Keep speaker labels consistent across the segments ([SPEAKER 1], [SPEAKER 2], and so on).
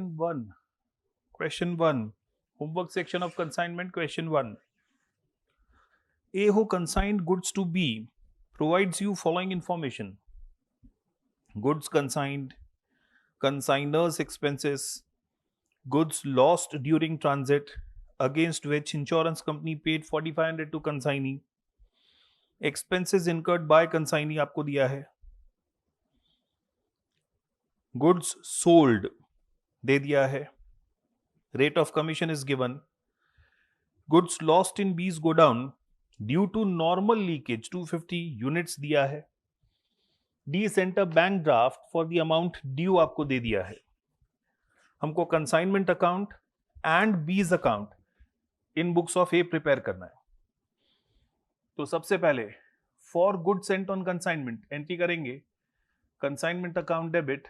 [SPEAKER 1] Question 1. Question 1. Homework section of consignment. Question 1. A who consigned goods to B provides you following information: goods consigned, consignor's expenses, goods lost during transit, against which insurance company paid 4500 to consignee, expenses incurred by consignee आपको दिया है, goods sold दे दिया है, rate of commission is given, goods lost in B's godown due to normal leakage 250 units दिया है, D sent a bank draft for the amount due आपको दे दिया है. हमको consignment account and B's account in books of A prepare करना है. तो सबसे पहले for good sent on consignment entry करेंगे consignment account debit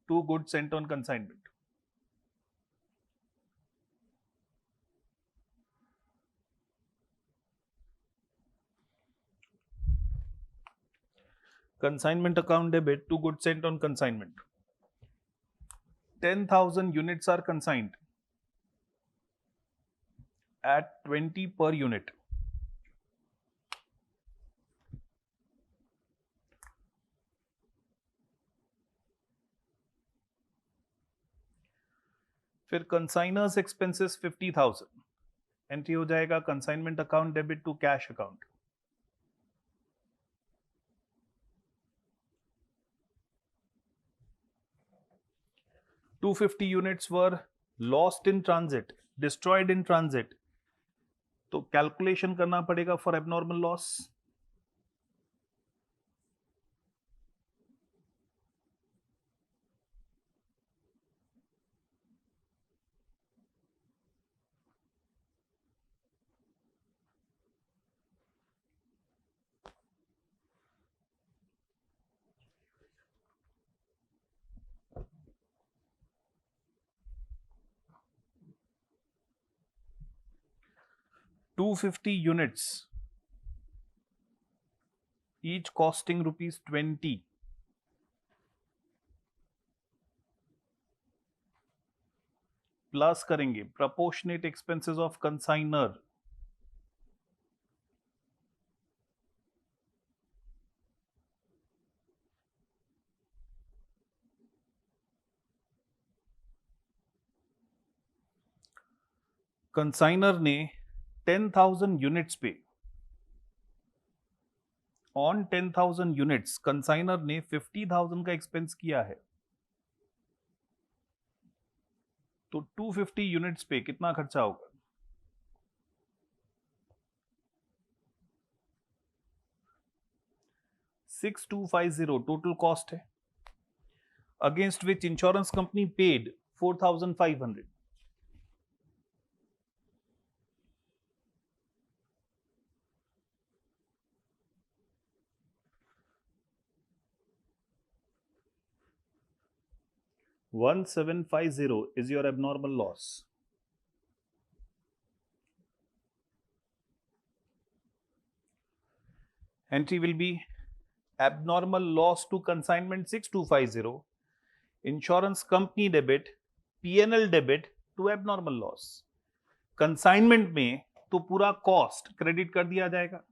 [SPEAKER 1] to good sent on consignment. Consignment account debit to goods sent on consignment. 10,000 units are consigned at 20 per unit. फिर consigners expenses 50,000 entry हो जाएगा consignment account debit to cash account. $250 units were lost in transit, destroyed in transit. तो calculation करना पड़ेगा for abnormal loss. $250 units, each costing ₹20. Plus करेंगे proportionate expenses of consignor. Consignor ने 10,000 units पे on 10,000 units consignor ने 50,000 का expense किया है. तो 250 यूनिट्स पे कितना खर्चा होगा? 6250 टोटल कॉस्ट है, against which insurance company paid 4,500. $1,750 is your abnormal loss. Entry will be abnormal loss to consignment 6250, insurance company debit, P&L debit to abnormal loss. Consignment में तो पूरा कॉस्ट क्रेडिट कर दिया जाएगा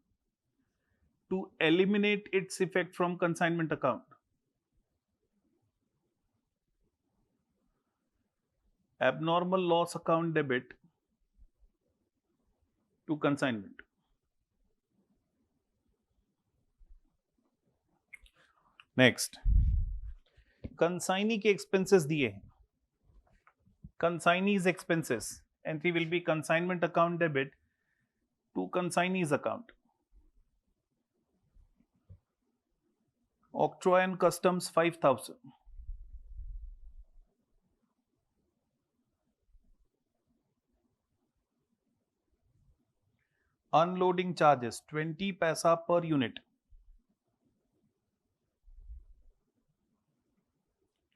[SPEAKER 1] to eliminate its effect from consignment account. Abnormal loss account debit to consignment. Next, consignee के expenses दिए हैं. Consignee's expenses entry will be consignment account debit to consignee's account. Octroi and customs 5,000. Unloading charges 20 पैसा per unit.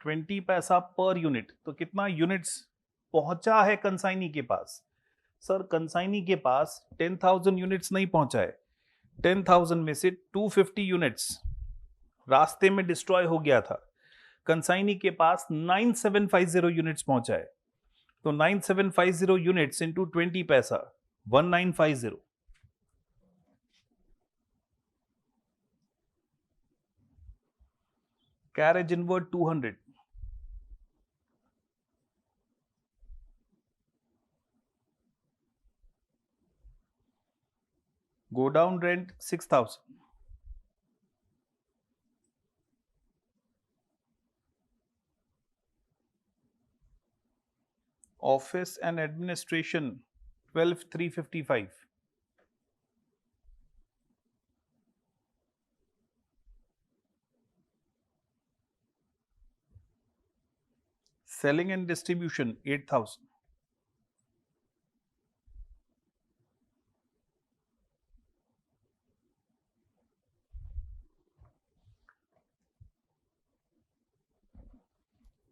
[SPEAKER 1] 20 पैसा per unit. तो कितना units पहुंचा है consignee के पास? सर कंसाइनी के पास 10,000 यूनिट्स नहीं पहुंचा है. 10,000 में से 250 यूनिट्स रास्ते में डिस्ट्रॉय हो गया था. कंसाइनी के पास 9750 यूनिट्स पहुंचा है, तो 9750 यूनिट्स इंटू 20 पैसा 1950. Carriage inward 200. Go down rent 6000. Office and administration 12355. Selling and distribution 8000.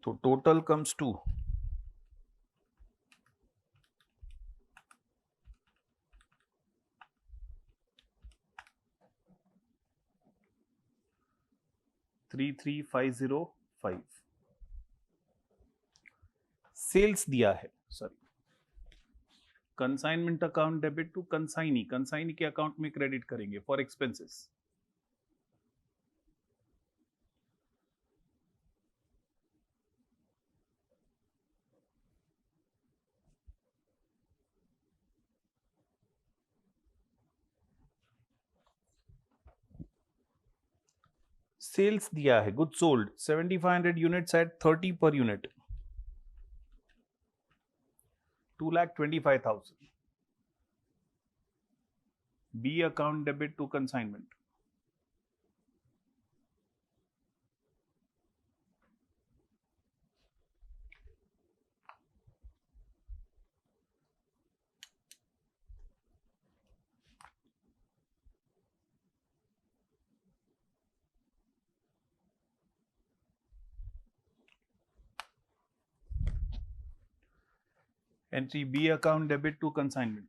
[SPEAKER 1] So total comes to 33505. Sales दिया है, sorry, consignment account debit to consignee, consignee के अकाउंट में क्रेडिट करेंगे फॉर एक्सपेंसेस. सेल्स दिया है, good sold 7500 units at 30 per unit, 2,25,000. B account debit to consignment. Entry B account debit to consignment.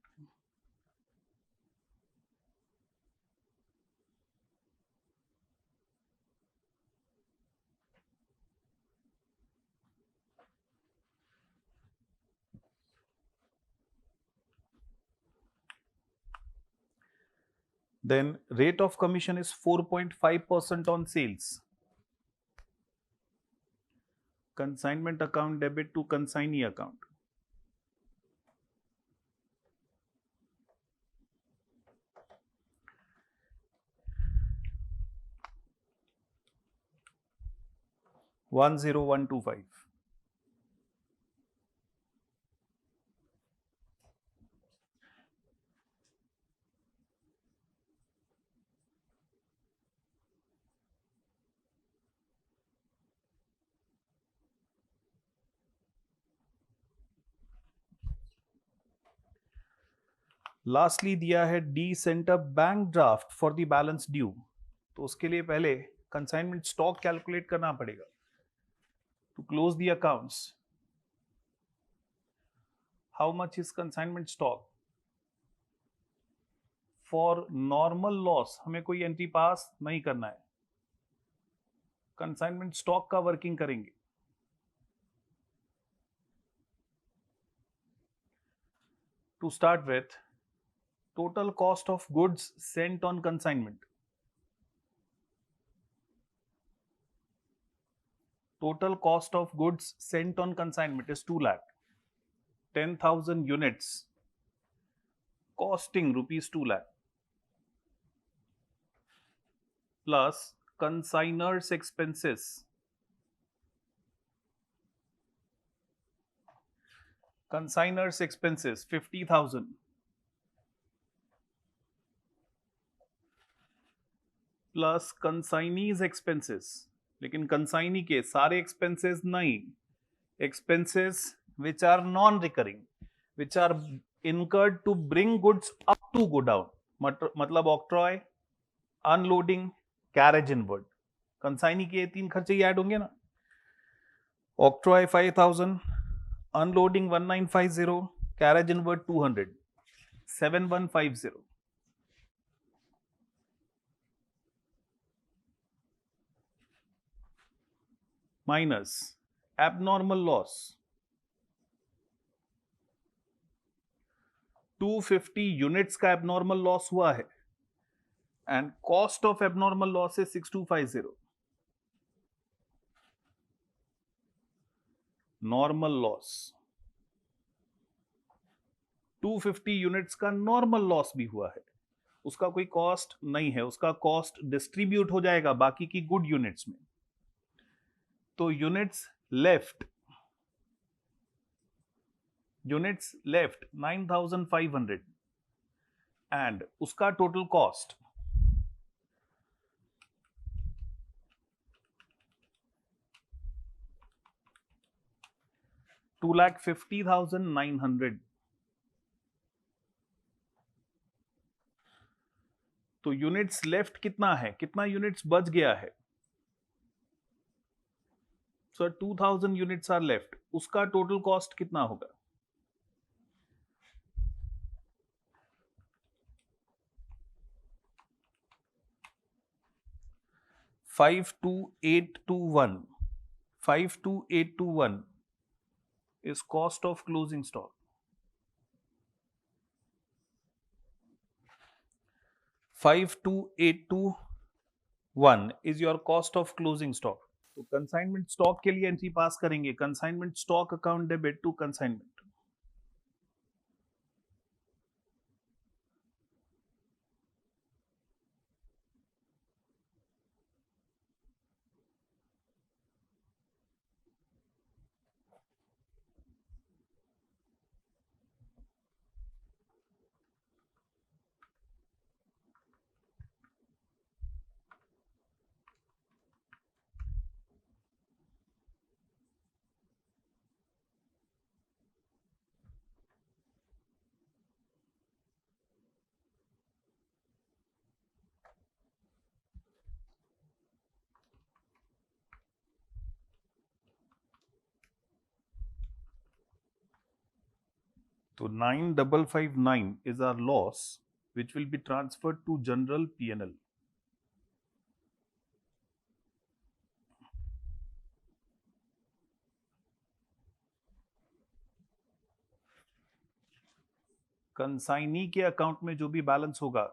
[SPEAKER 1] Then rate of commission is 4.5% on sales. Consignment account debit to consignee account. $10125. Lastly दिया है D sent a bank draft for the balance due, तो उसके लिए पहले consignment stock calculate करना पड़ेगा to close the accounts. How much is consignment stock? For normal loss हमें कोई एंट्री पास नहीं करना है, कंसाइनमेंट स्टॉक का वर्किंग करेंगे. To start with total cost of goods sent on consignment. Total cost of goods sent on consignment is 2 lakh. 10,000 units costing rupees 2 lakh plus consignor's expenses. Consignor's expenses 50,000 plus consignee's expenses, लेकिन consignee के सारे expenses नहीं, expenses which are non recurring, which are incurred to bring goods up to godown, मतलब octroi, unloading, carriage inward. Consignee के 3 खर्चे ही add होंगे ना. Octroi 5,000, unloading 1950, carriage inward 200, 7150. Minus abnormal loss 250 units का एबनॉर्मल लॉस हुआ है and cost of abnormal loss is 6250. Normal loss 250 units का नॉर्मल लॉस भी हुआ है, उसका कोई कॉस्ट नहीं है, उसका कॉस्ट डिस्ट्रीब्यूट हो जाएगा बाकी की गुड यूनिट्स में। तो यूनिट्स लेफ्ट 9500 एंड उसका टोटल कॉस्ट 2,50,900। तो यूनिट्स लेफ्ट कितना है, कितना यूनिट्स बच गया है? सर 2000 यूनिट्स आर लेफ्ट, उसका टोटल कॉस्ट कितना होगा? 52821 is cost of closing stock. 52821 is your cost of closing stock. तो कंसाइनमेंट स्टॉक के लिए एंट्री पास करेंगे, consignment stock account debit to consignment. So 9559 is our loss, which will be transferred to general P&L. Consignee के account में जो भी balance होगा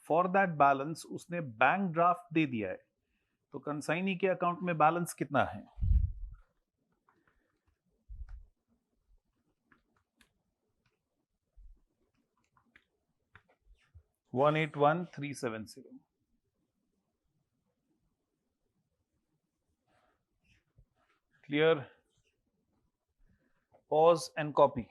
[SPEAKER 1] for that balance उसने बैंक ड्राफ्ट दे दिया है, तो कंसाइनी के अकाउंट में बैलेंस कितना है? $181,370. Clear? Pause and copy.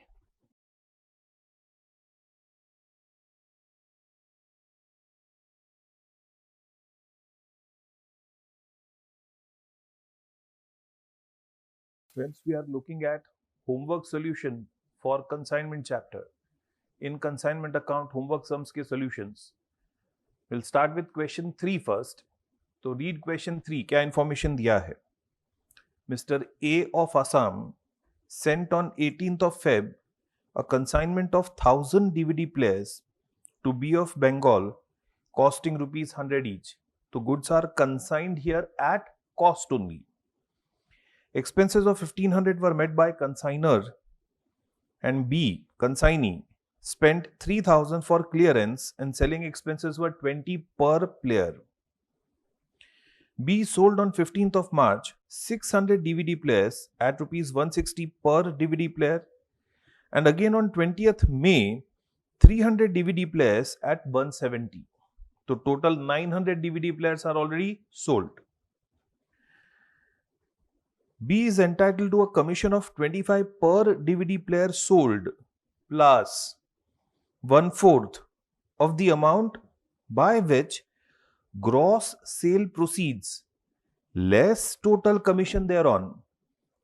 [SPEAKER 1] Friends, we are looking at homework solution for consignment chapter. In consignment account homework sums के solutions. We'll start with question 3 first. तो read question 3, क्या information दिया है? Mr. A of Assam sent on 18th of Feb a consignment of 1000 DVD players to B of Bengal costing rupees 100 each. So goods are consigned here at cost only. Expenses of 1500 were met by consignor and B, consignee, spent 3000 for clearance and selling expenses were 20 per player. B sold on 15th of March 600 DVD players at rupees 160 per DVD player and again on 20th May 300 DVD players at 170. So total 900 DVD players are already sold. B is entitled to a commission of 25 per DVD player sold plus 1/4 of the amount by which gross sale proceeds less total commission thereon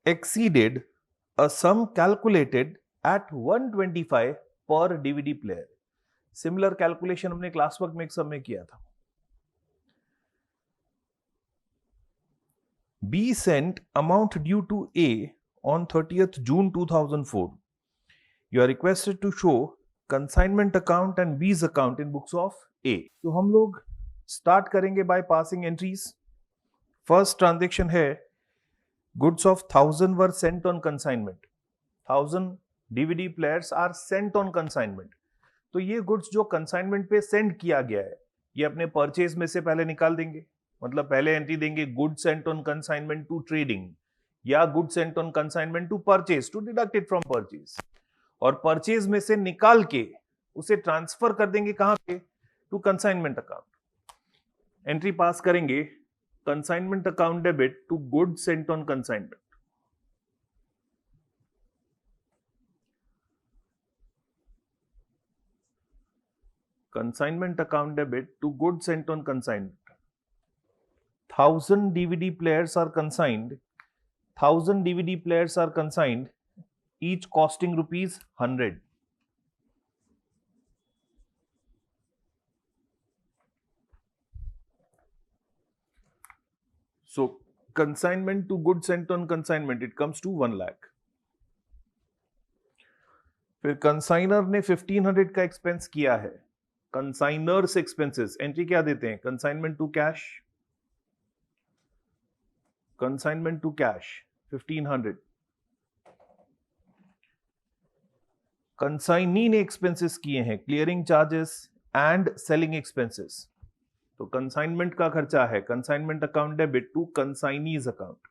[SPEAKER 1] exceeded a sum calculated at 125 per DVD player. Similar calculation हमने class work में एक सम में किया था. B sent amount due to A on 30th June 2004. You are requested to show consignment account and B's account in books of A. तो हम लोग start करेंगे by passing entries. First transaction है goods of 1000 were sent on consignment. 1000 DVD players are sent on consignment. तो ये goods जो consignment पे send किया गया है ये अपने परचेज में से पहले निकाल देंगे। मतलब पहले एंट्री देंगे good sent on consignment to trading या good sent on consignment to purchase, to deduct it from purchase. और परचेज में से निकाल के उसे ट्रांसफर कर देंगे कहां पे? To consignment account. Entry pass करेंगे consignment account debit to good sent on consignment. Consignment account debit to goods sent on consignment. 1000 DVD players are consigned. 1000 DVD players are consigned, each costing rupees 100. So consignment to goods sent on consignment, it comes to 1 lakh. फिर consignor ने 1500 का expense किया है। Consignor's expenses entry क्या देते हैं? Consignment to cash, consignment to cash 1500। Consignee ने expenses किए हैं clearing charges and selling expenses. तो कंसाइनमेंट का खर्चा है consignment account debit to consignee's account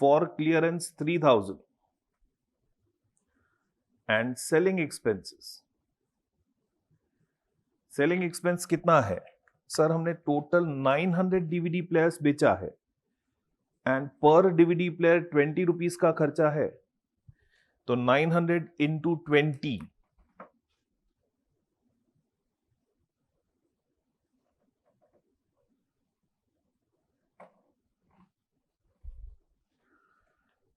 [SPEAKER 1] for clearance 3000 and selling expenses. Selling expense कितना है? सर हमने टोटल 900 डीवीडी प्लेयर्स बेचा है एंड पर डीवीडी प्लेयर 20 रुपीज का खर्चा है। तो 900 इंटू 20,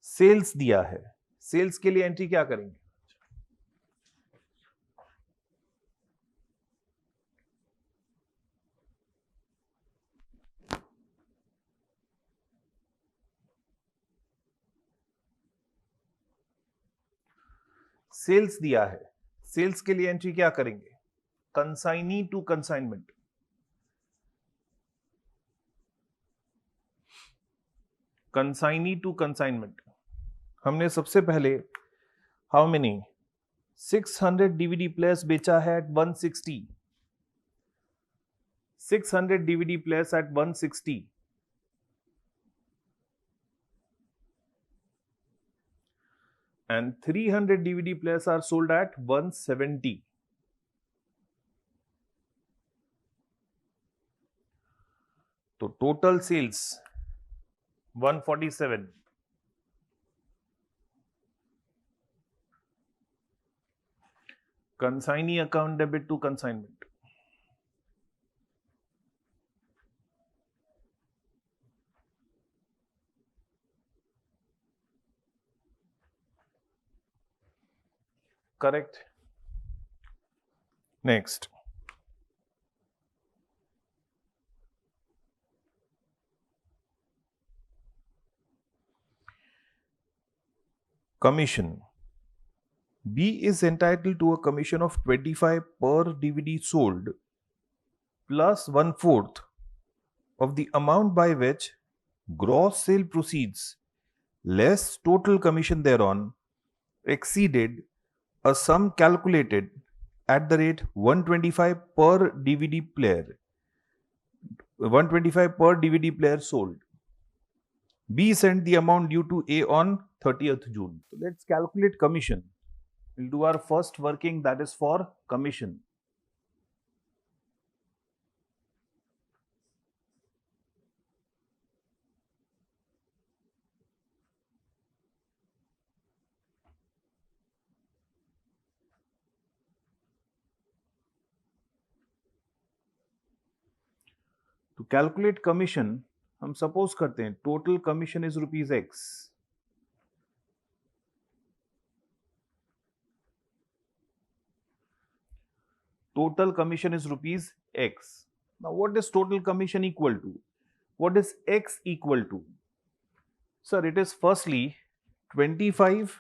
[SPEAKER 1] सेल्स दिया है। सेल्स के लिए एंट्री क्या करेंगे? सेल्स दिया है, सेल्स के लिए एंट्री क्या करेंगे? Consignee to consignment. Consignee to consignment हमने सबसे पहले हाउ मेनी 600 डीवीडी प्लेयर्स बेचा है at 160। 600 DVD players at 160 and 300 DVD players are sold at 170. तो total sales 147। Consignee account debit to consignment. Correct. Next. Commission. B is entitled to a commission of 25 per DVD sold plus 1/4 of the amount by which gross sale proceeds less total commission thereon exceeded a sum calculated at the rate 125 per DVD player. 125 per DVD player sold. B sent the amount due to A on 30th June. So let's calculate commission. We'll do our first working, that is for commission. To calculate commission, हम suppose करते हैं total commission is ₹X. Total commission is ₹X. Now what is total commission equal to? What is X equal to? Sir, it is firstly 25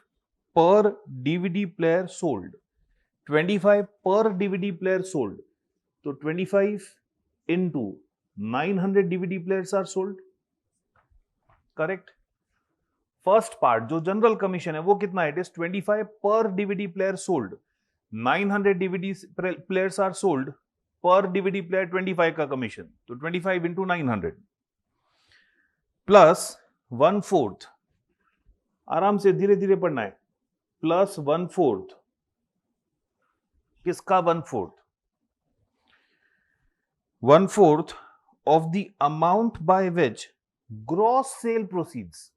[SPEAKER 1] per DVD player sold. 25 per DVD player sold. So 25 into 900 DVD players are sold. Correct? First part जो general commission है वो कितना है? It is 25 per DVD player sold. 900 DVD players are sold. Per DVD player 25 का commission. तो 25 into 900 plus 1/4. आराम से धीरे धीरे पढ़ना है. प्लस 1/4. किसका 1/4? 1/4 of the amount by which gross sale proceeds.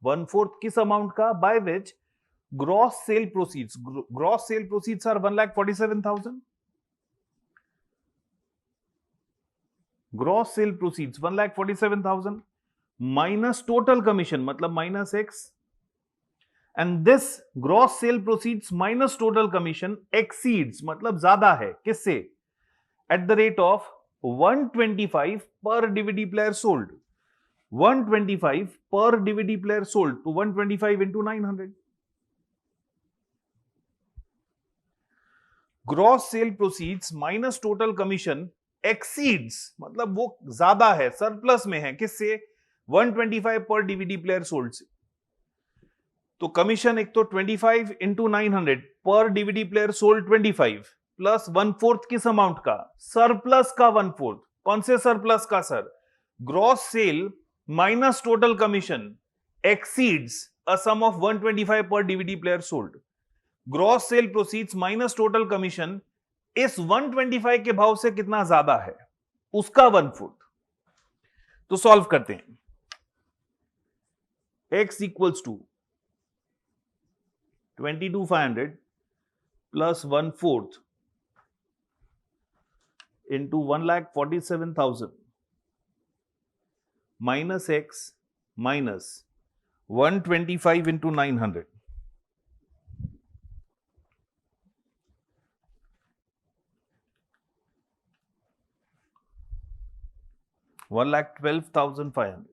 [SPEAKER 1] 1/4 किस अमाउंट का? By which gross sale proceeds. Gross sale proceeds are 1,47,000. Gross sale proceeds 1,47,000 minus total commission मतलब minus X. And this gross sale proceeds minus total commission exceeds मतलब ज्यादा है किससे? At the rate of 125 per DVD player sold. 125 per DVD player sold to 125 into 900. Gross sale proceeds minus total commission exceeds मतलब वो ज्यादा है, surplus में है किससे? 125 per DVD player sold से. तो कमीशन एक तो 25 into 900 पर DVD प्लेयर सोल्ड 25 प्लस 1/4 किस अमाउंट का? सरप्लस का 1/4. कौन से सरप्लस का sir? Gross sale minus total commission exceeds a sum of 125 पर DVD player sold. Gross sale proceeds minus total commission is 125 के भाव से कितना ज्यादा है? उसका 1/4. तो सॉल्व करते हैं. x equals to 22,500 plus 1/4 into 1,47,000 minus X minus 125 into 900. One lakh 12,500.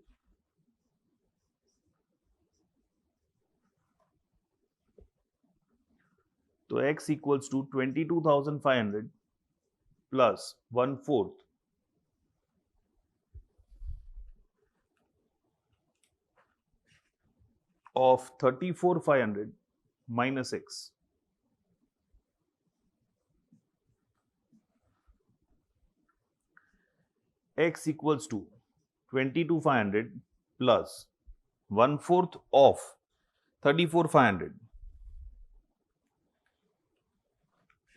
[SPEAKER 1] तो x equals to 22,500 plus 1/4 of 34,500 minus x. X equals to 22,500 plus 1/4 of 34,500.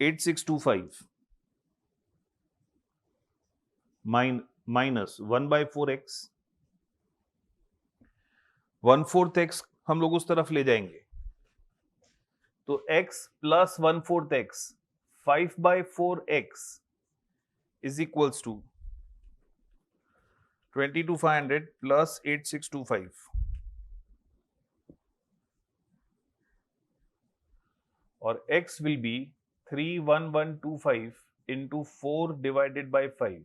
[SPEAKER 1] 8,625 minus 1/4x. 1/4 x हम लोग उस तरफ ले जाएंगे तो x plus 1/4 x 5/4x is equals to 22,500 plus 8,625 और x will be 31125 into 4 divided by 5.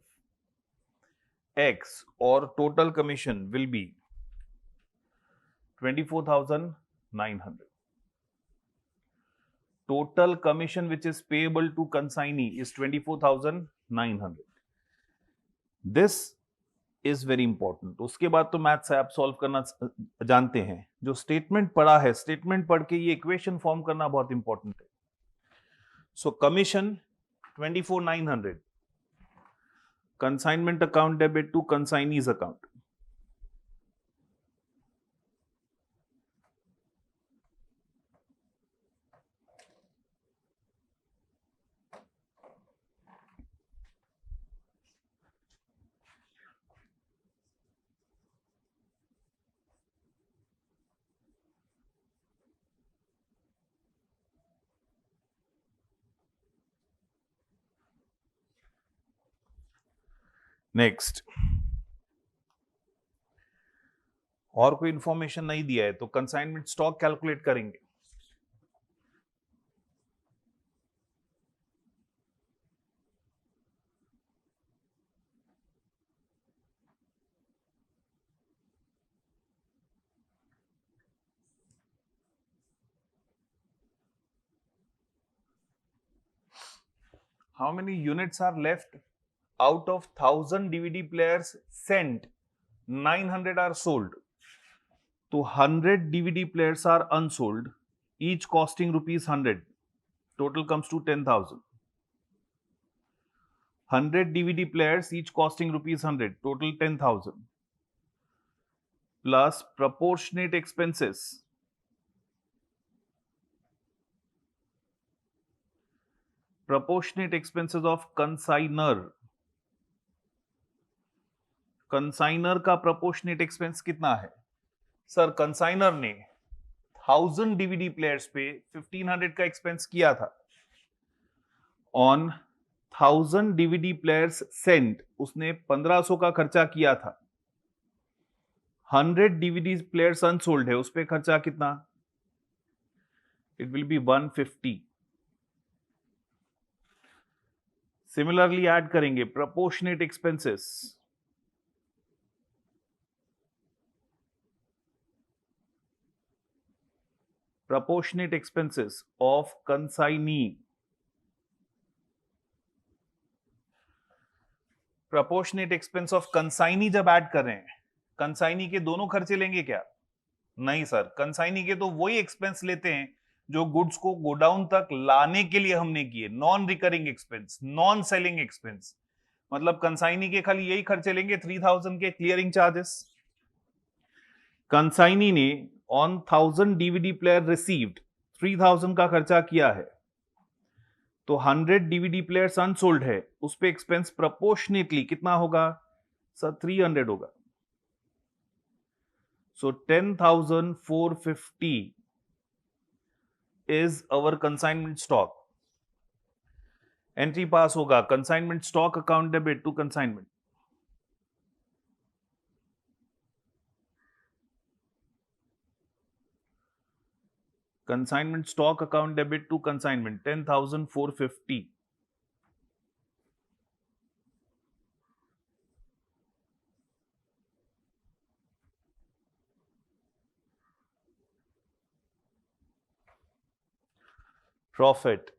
[SPEAKER 1] X or total commission will be 24,900. Total commission which is payable to consignee is 24,900. This is very important. उसके बाद तो maths है, आप solve करना जानते हैं. जो स्टेटमेंट पढ़ा है, स्टेटमेंट पढ़ के ये इक्वेशन फॉर्म करना बहुत इंपॉर्टेंट है. So commission 24,900. Consignment account debit to consignee's account. Next, और कोई इंफॉर्मेशन नहीं दिया है तो कंसाइनमेंट स्टॉक कैलकुलेट करेंगे. How many units are left? Out of 1000 DVD players sent, 900 are sold. So 100 DVD players are unsold, each costing rupees 100. Total comes to 10,000. 100 DVD players, each costing rupees 100. Total 10,000. Plus proportionate expenses. Proportionate expenses of consignor. Consignor का proportionate expense कितना है? Sir consignor ने 1000 DVD players पे 1500 का expense किया था. On 1000 DVD players Saint उसने 1500 का खर्चा किया था. 100 डीवीडी प्लेयर्स अनसोल्ड है, उस पे खर्चा कितना? It will be 150. Similarly add करेंगे proportionate expenses. Proportionate expenses of consignee. Proportionate expense of consignee जब ऐड कर रहे हैं, कंसाइनी के दोनों खर्चे लेंगे क्या? नहीं सर, कंसाइनी के तो वही एक्सपेंस लेते हैं जो गुड्स को गोडाउन तक लाने के लिए हमने किए. Non recurring expense, non selling expense. मतलब कंसाइनी के खाली यही खर्चे लेंगे, 3000 के क्लियरिंग चार्जेस. कंसाइनी ने ऑन 1000 डीवीडी प्लेयर रिसीव्ड 3000 का खर्चा किया है, तो 100 डीवीडी प्लेयर्स अनसोल्ड है, उस पे एक्सपेंस प्रोपोर्शनेटली कितना होगा? सर 300 होगा. So 10,450 is our consignment stock. Entry pass होगा consignment stock account debit to consignment. Consignment stock account debit to consignment 10,450. Profit.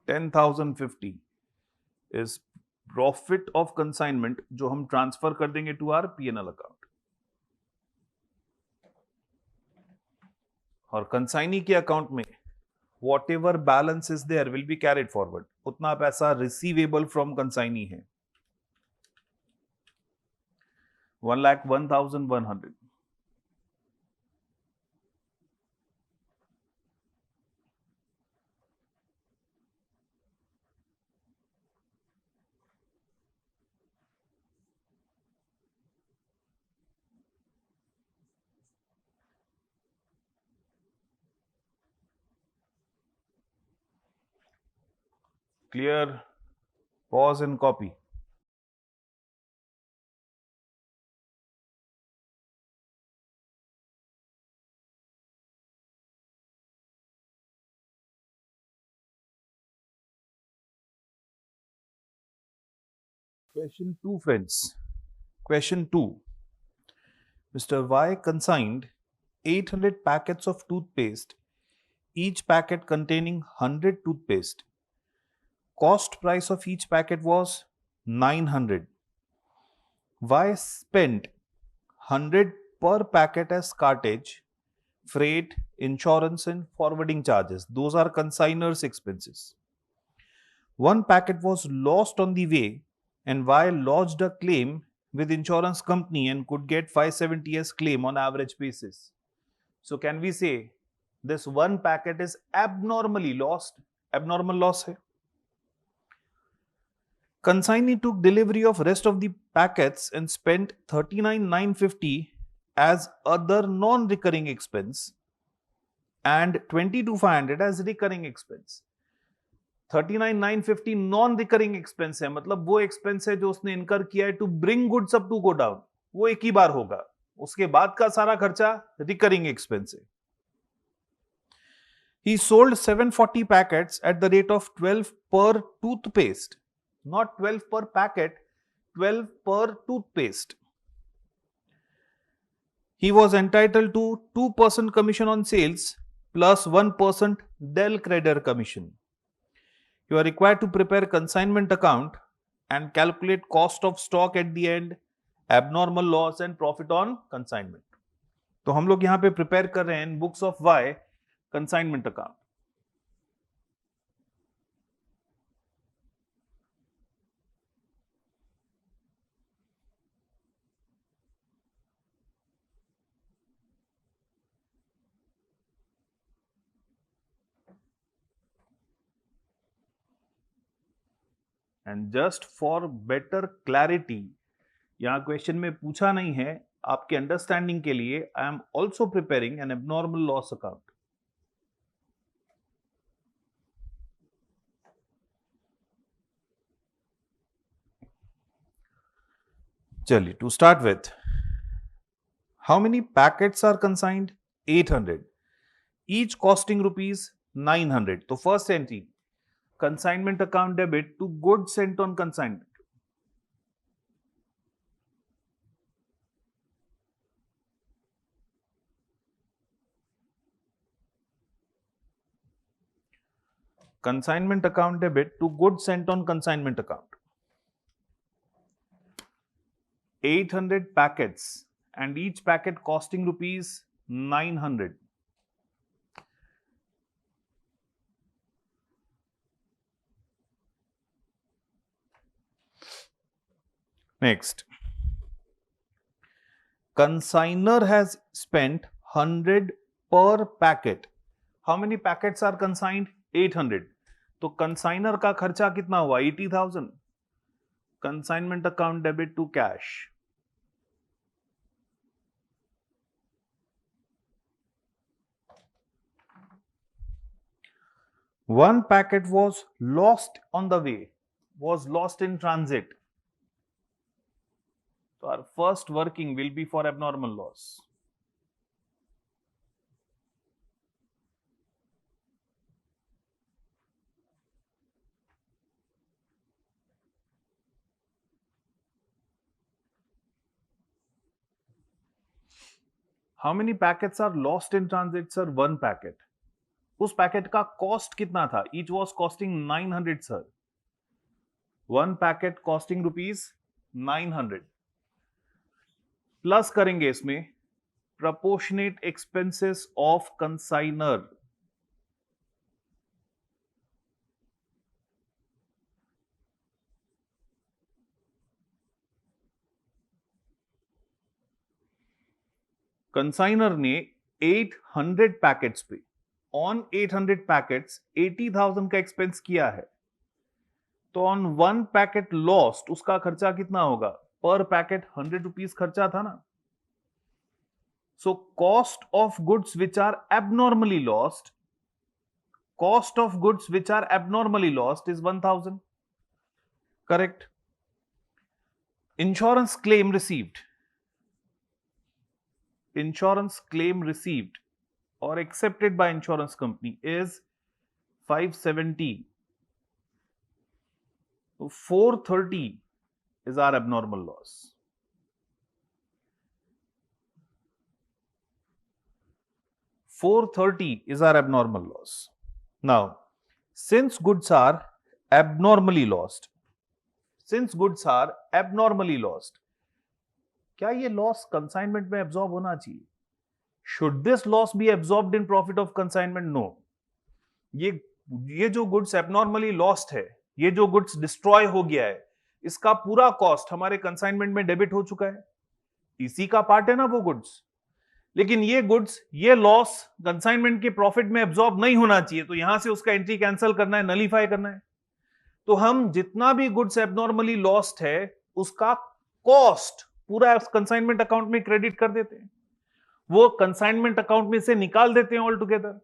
[SPEAKER 1] $10,050 is profit of consignment जो हम ट्रांसफर कर देंगे टू आर P&L अकाउंट. और consignee के account में whatever balance is there will be carried forward. उतना पैसा receivable from consignee है. 1,01,100. Clear? Pause and copy. Question 2, friends. Question 2. Mr. Y consigned 800 packets of toothpaste, each packet containing 100 toothpaste. Cost price of each packet was 900. Y spent 100 per packet as cartage, freight, insurance and forwarding charges. Those are consignor's expenses. One packet was lost on the way and Y lodged a claim with insurance company and could get 570 as claim on average basis. So can we say this one packet is abnormally lost? Abnormal loss hai. Consignee took delivery of rest of the packets and spent 39,950 as other non-recurring expense. and 22,500 as recurring expense. 39,950 non recurring expense है, मतलब वो expense है जो उसने incur किया है to bring goods up to godown, वो एक ही बार होगा, उसके बाद का सारा खर्चा रिकरिंग एक्सपेंस है. He sold 740 packets at the rate of 12 per toothpaste, not 12 per packet, 12 per toothpaste. He was entitled to 2% commission on sales plus 1% Del creditor commission. You are required to prepare consignment account and calculate cost of stock at the end, abnormal loss and profit on consignment. तो हम लोग यहां पे prepare कर रहे हैं books of Y consignment account. And just for better clarity, यहां question में पूछा नहीं है, आपके अंडरस्टैंडिंग के लिए I am also preparing an abnormal loss account. चलिए, to start with, how many packets are consigned? 800, each costing rupees 900. तो first entry, consignment account debit to goods sent on consignment. Consignment account debit to goods sent on consignment account. 800 packets and each packet costing rupees 900. Next, consigner has spent 100 per packet. How many packets are consigned? 800. तो consignor का खर्चा कितना हुआ? 80,000. Consignment account debit to cash. One packet was lost on the way, was lost in transit. So our first working will be for abnormal loss. How many packets are lost in transit, sir? One packet. उस packet का cost कितना था? Each was costing 900, sir. One packet costing rupees 900. Plus करेंगे इसमें proportionate expenses of consignor. Consignor ने 800 packets पे on 800 packets 80,000 का expense किया है, तो ऑन वन पैकेट लॉस्ट उसका खर्चा कितना होगा? पर पैकेट 100 रुपीज खर्चा था ना. So cost of goods which are abnormally lost, cost of goods which are abnormally lost is 1000. Correct. Insurance claim received, insurance claim received or accepted by insurance company is 570. So 430 is our abnormal loss. 430 is our abnormal loss. Now, since goods are abnormally lost, क्या ये loss consignment में absorb होना चाहिए? Should this loss be absorbed in profit of consignment? No. ये जो goods abnormally lost है, ये जो गुड्स डिस्ट्रॉय हो गया है, इसका पूरा कॉस्ट हमारे कंसाइनमेंट में डेबिट हो चुका है. इसी का पार्ट है ना वो गुड्स. लेकिन ये गुड्स, ये लॉस कंसाइनमेंट के प्रॉफिट में एब्जॉर्ब नहीं होना चाहिए, तो यहां से उसका एंट्री कैंसिल करना है, नलीफाई करना है. तो हम जितना भी गुड्स एबनॉर्मली लॉस्ट है उसका कॉस्ट पूरा कंसाइनमेंट अकाउंट में क्रेडिट कर देते हैं, वो कंसाइनमेंट अकाउंट में से निकाल देते हैं ऑल टुगेदर.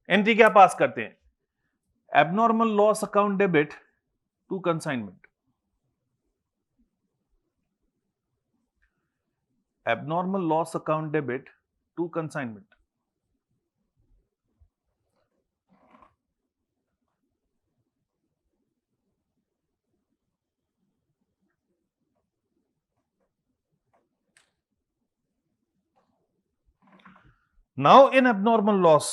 [SPEAKER 1] एंट्री क्या पास करते हैं? Abnormal loss account debit to consignment, abnormal loss account debit to consignment. Now in abnormal loss,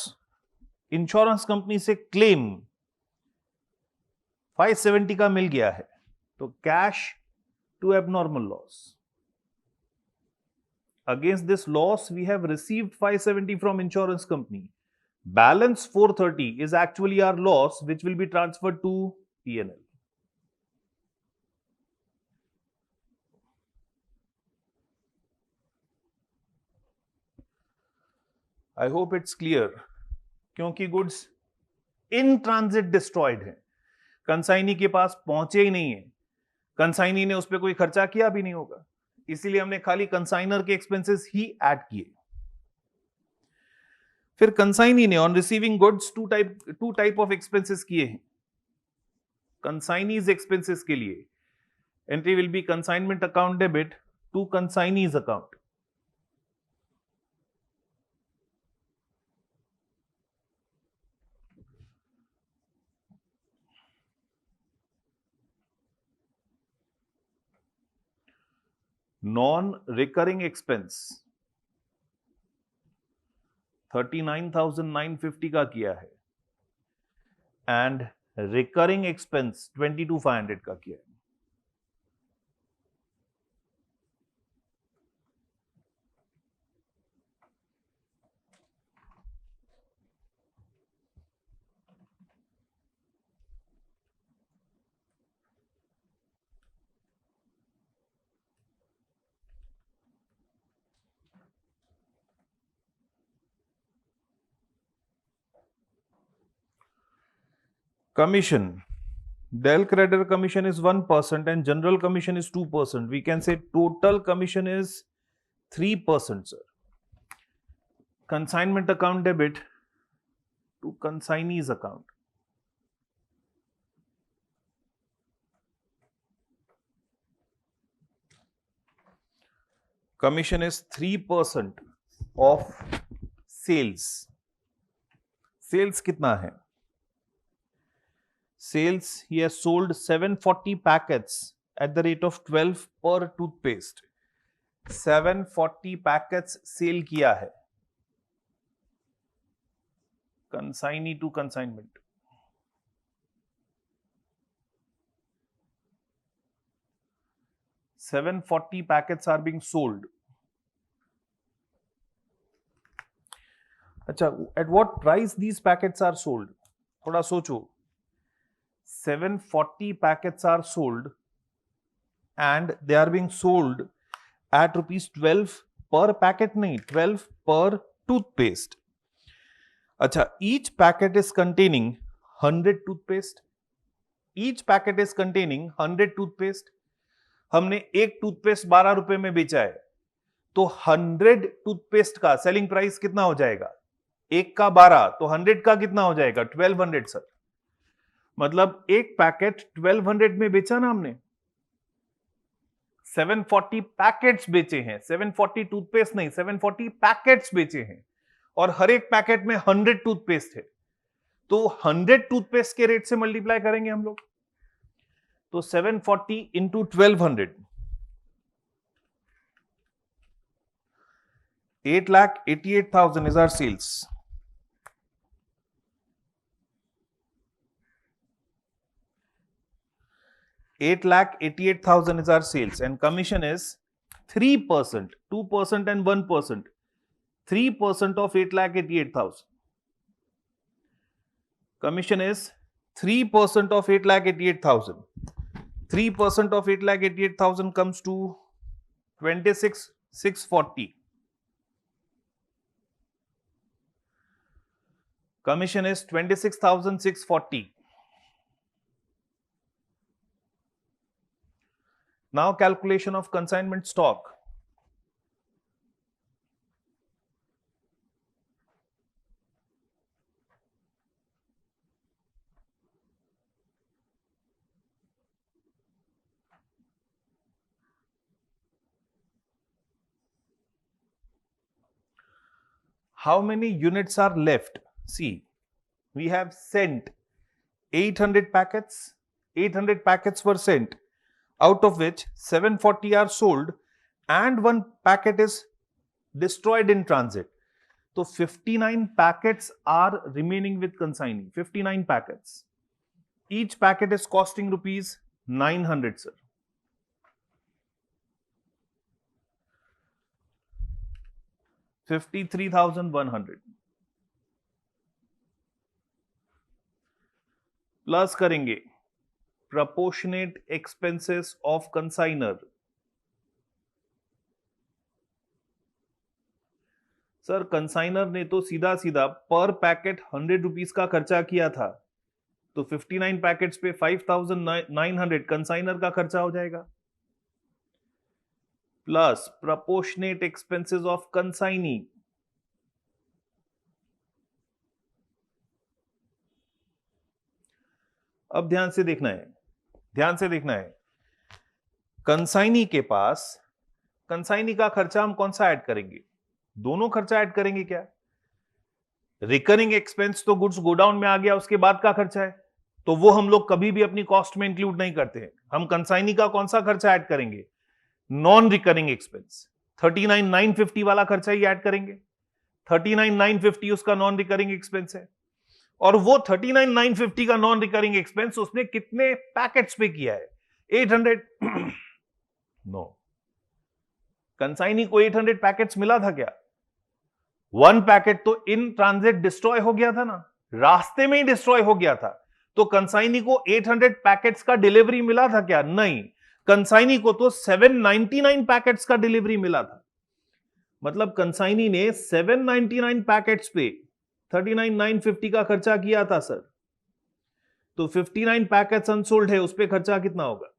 [SPEAKER 1] insurance company से क्लेम 570 का मिल गया है, तो cash to abnormal loss. Against this loss, we have received 570 from insurance company. Balance 430 is actually our loss, which will be transferred to P&L. I hope it's clear. क्योंकि goods in transit destroyed है, consignee के पास पहुंचे ही नहीं है, consignee ने उस पर कोई खर्चा किया भी नहीं होगा, इसीलिए हमने खाली कंसाइनर के एक्सपेंसेस ही ऐड किए. फिर कंसाइनी ने on receiving goods two type of expenses किए हैं. कंसाइनीज एक्सपेंसेस के लिए entry will be consignment account debit to consignee's account. Non recurring expense 39,950 का किया है एंड रिकरिंग एक्सपेंस 22,500 का किया है. Commission. Del creditor commission is 1% and general commission is 2%. We can say total commission is 3%, sir. Consignment account debit to consignees account. Commission is 3% of sales. Sales कितना है? Sales, he has sold 740 packets at the rate of 12 per toothpaste. 740 packets cell किया है. Consignee to consignment. $740 packets are being sold. अच्छा, at what price these packets are sold? थोड़ा सोचो. 740 packets are sold and they are being sold at rupees 12 per packet, नहीं 12 per toothpaste. अच्छा, each packet is containing 100 toothpaste. Each packet is containing 100 toothpaste. हमने एक toothpaste 12 रुपए में बेचा है, तो 100 टूथपेस्ट का सेलिंग प्राइस कितना हो जाएगा? एक का 12, तो 100 का कितना हो जाएगा? 1200 सर. मतलब एक पैकेट 1200 में बेचा ना हमने. 740 पैकेट्स बेचे हैं, 740 टूथपेस्ट नहीं, 740 पैकेट्स बेचे हैं, और हर एक पैकेट में 100 टूथपेस्ट है. तो 100 टूथपेस्ट के रेट से मल्टीप्लाई करेंगे हम लोग, तो 740 into 1200, 8,88,000 is our sales. $8,88,000 is our sales, and commission is 3%, 2% and 1%. 3% of 8,88,000. Commission is 3% of 8,88,000. 3% of 8,88,000 comes to 26,640. Commission is 26,640. Now calculation of consignment stock. How many units are left? See, we have sent 800 packets. 800 packets were sent, out of which 740 are sold and one packet is destroyed in transit. So 59 packets are remaining with consignee. 59 packets. Each packet is costing rupees 900, sir. $53,100 plus करेंगे proportionate expenses of consignor. Sir consignor ने तो सीधा सीधा पर packet 100 rupees का खर्चा किया था, तो 59 पैकेट्स पे 5,900 कंसाइनर का खर्चा हो जाएगा, plus proportionate expenses of consignee. अब ध्यान से देखना है, कंसाइनी के पास कंसाइनी का खर्चा हम कौन सा ऐड करेंगे? दोनों खर्चा ऐड करेंगे क्या? रिकरिंग एक्सपेंस तो गुड्स गोडाउन में आ गया, उसके बाद का खर्चा है, तो वो हम लोग कभी भी अपनी कॉस्ट में इंक्लूड नहीं करते हैं। हम कंसाइनी का कौन सा खर्चा ऐड करेंगे? नॉन रिकरिंग एक्सपेंस 39,950 वाला खर्चा ही ऐड करेंगे। 39,950 उसका नॉन रिकरिंग एक्सपेंस है, और वो 39,950 का नॉन रिकरिंग एक्सपेंस उसने कितने पैकेट्स पे किया है? 800। नो, कंसाइनी को 800 पैकेट्स मिला था क्या? वन पैकेट तो इन ट्रांजिट डिस्ट्रॉय हो गया था ना, रास्ते में ही डिस्ट्रॉय हो गया था, तो कंसाइनी को 800 पैकेट्स का डिलीवरी मिला था क्या? नहीं, कंसाइनी को तो 799 पैकेट्स का डिलीवरी मिला था। मतलब कंसाइनी ने 799 पैकेट्स पे 39,950 का खर्चा किया था सर, तो 59 पैकेट्स अनसोल्ड है, उस पे खर्चा कितना होगा?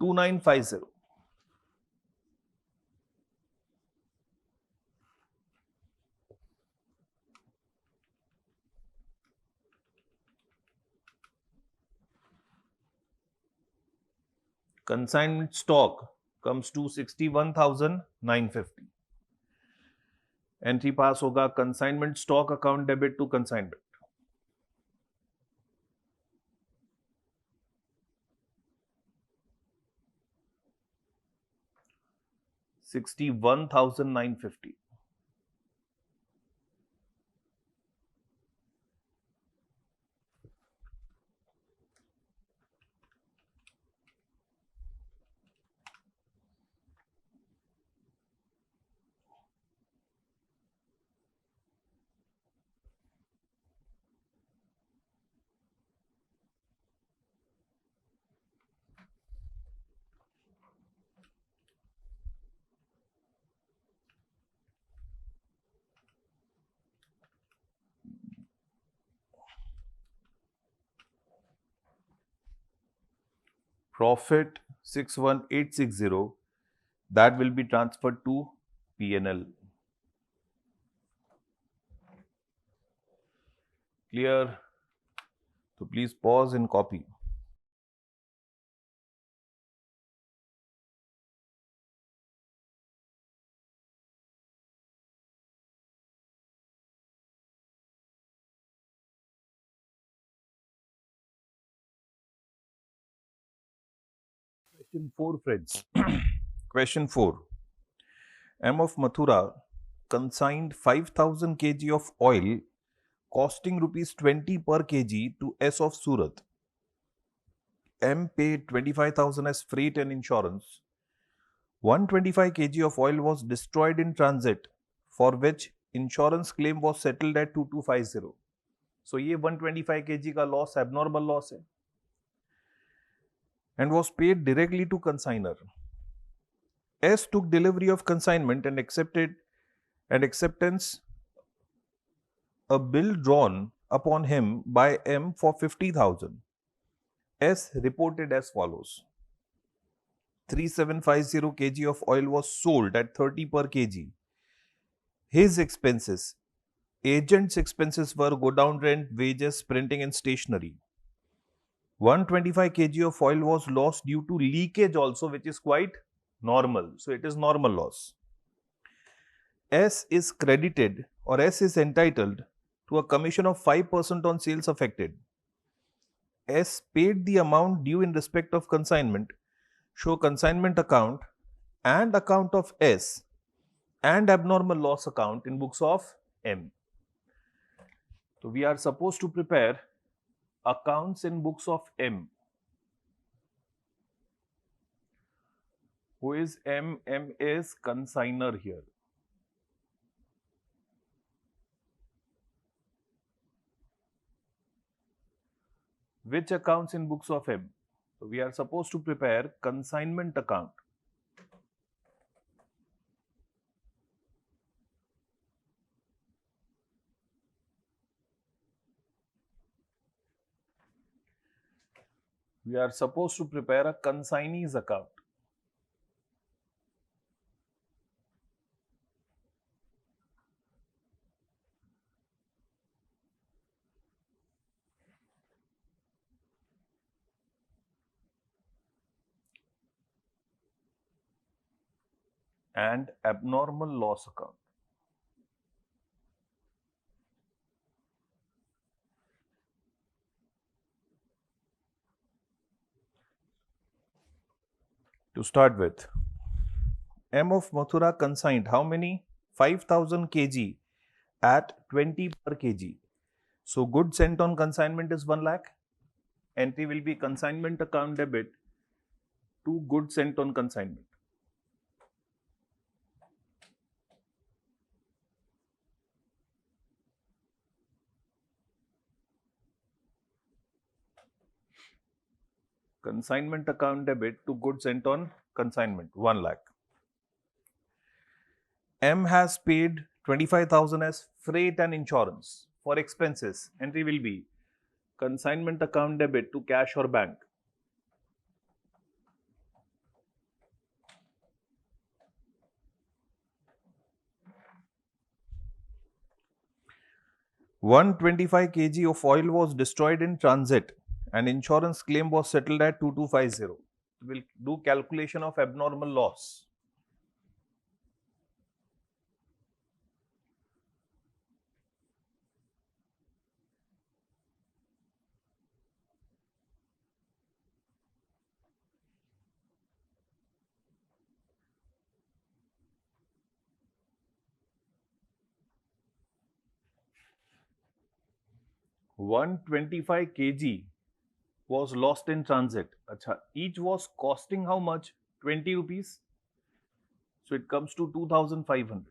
[SPEAKER 1] $2,950। consignment stock comes to 61,950। Entry pass होगा consignment stock account debit to consignment. $61,950। Profit 61,860, that will be transferred to P&L. Clear? So please pause and copy. Question 4, friends. Question 4. M of Mathura consigned 5,000 kg of oil costing rupees 20 per kg to S of Surat. M paid 25,000 as freight and insurance. 125 kg of oil was destroyed in transit, for which insurance claim was settled at 2250. So ये 125 kg का loss abnormal loss है, and was paid directly to consignor. S took delivery of consignment and acceptance a bill drawn upon him by M for 50,000. S reported as follows: 3750 kg of oil was sold at 30 per kg. His expenses, agent's expenses were go down rent, wages, printing and stationery. 125 kg of oil was lost due to leakage also, which is quite normal. So it is normal loss. S is credited or S is entitled to a commission of 5% on sales affected. S paid the amount due in respect of consignment. Show consignment account and account of S and abnormal loss account in books of M. So we are supposed to prepare accounts in books of M. Who is M? M is consignor here. Which accounts in books of M? So we are supposed to prepare consignment account. We are supposed to prepare a consignee's account. And abnormal loss account. To start with, M of Mathura consigned how many? 5000 kg at 20 per kg. So goods sent on consignment is 1 lakh. Entry will be consignment account debit to goods sent on consignment. Consignment account debit to goods sent on consignment, 1 lakh. M has paid 25,000 as freight and insurance for expenses. Entry will be consignment account debit to cash or bank. $125 kg of oil was destroyed in transit and insurance claim was settled at 2250. We'll do calculation of abnormal loss. $125 kg was lost in transit. Achha, each was costing how much? 20 rupees. So it comes to 2500.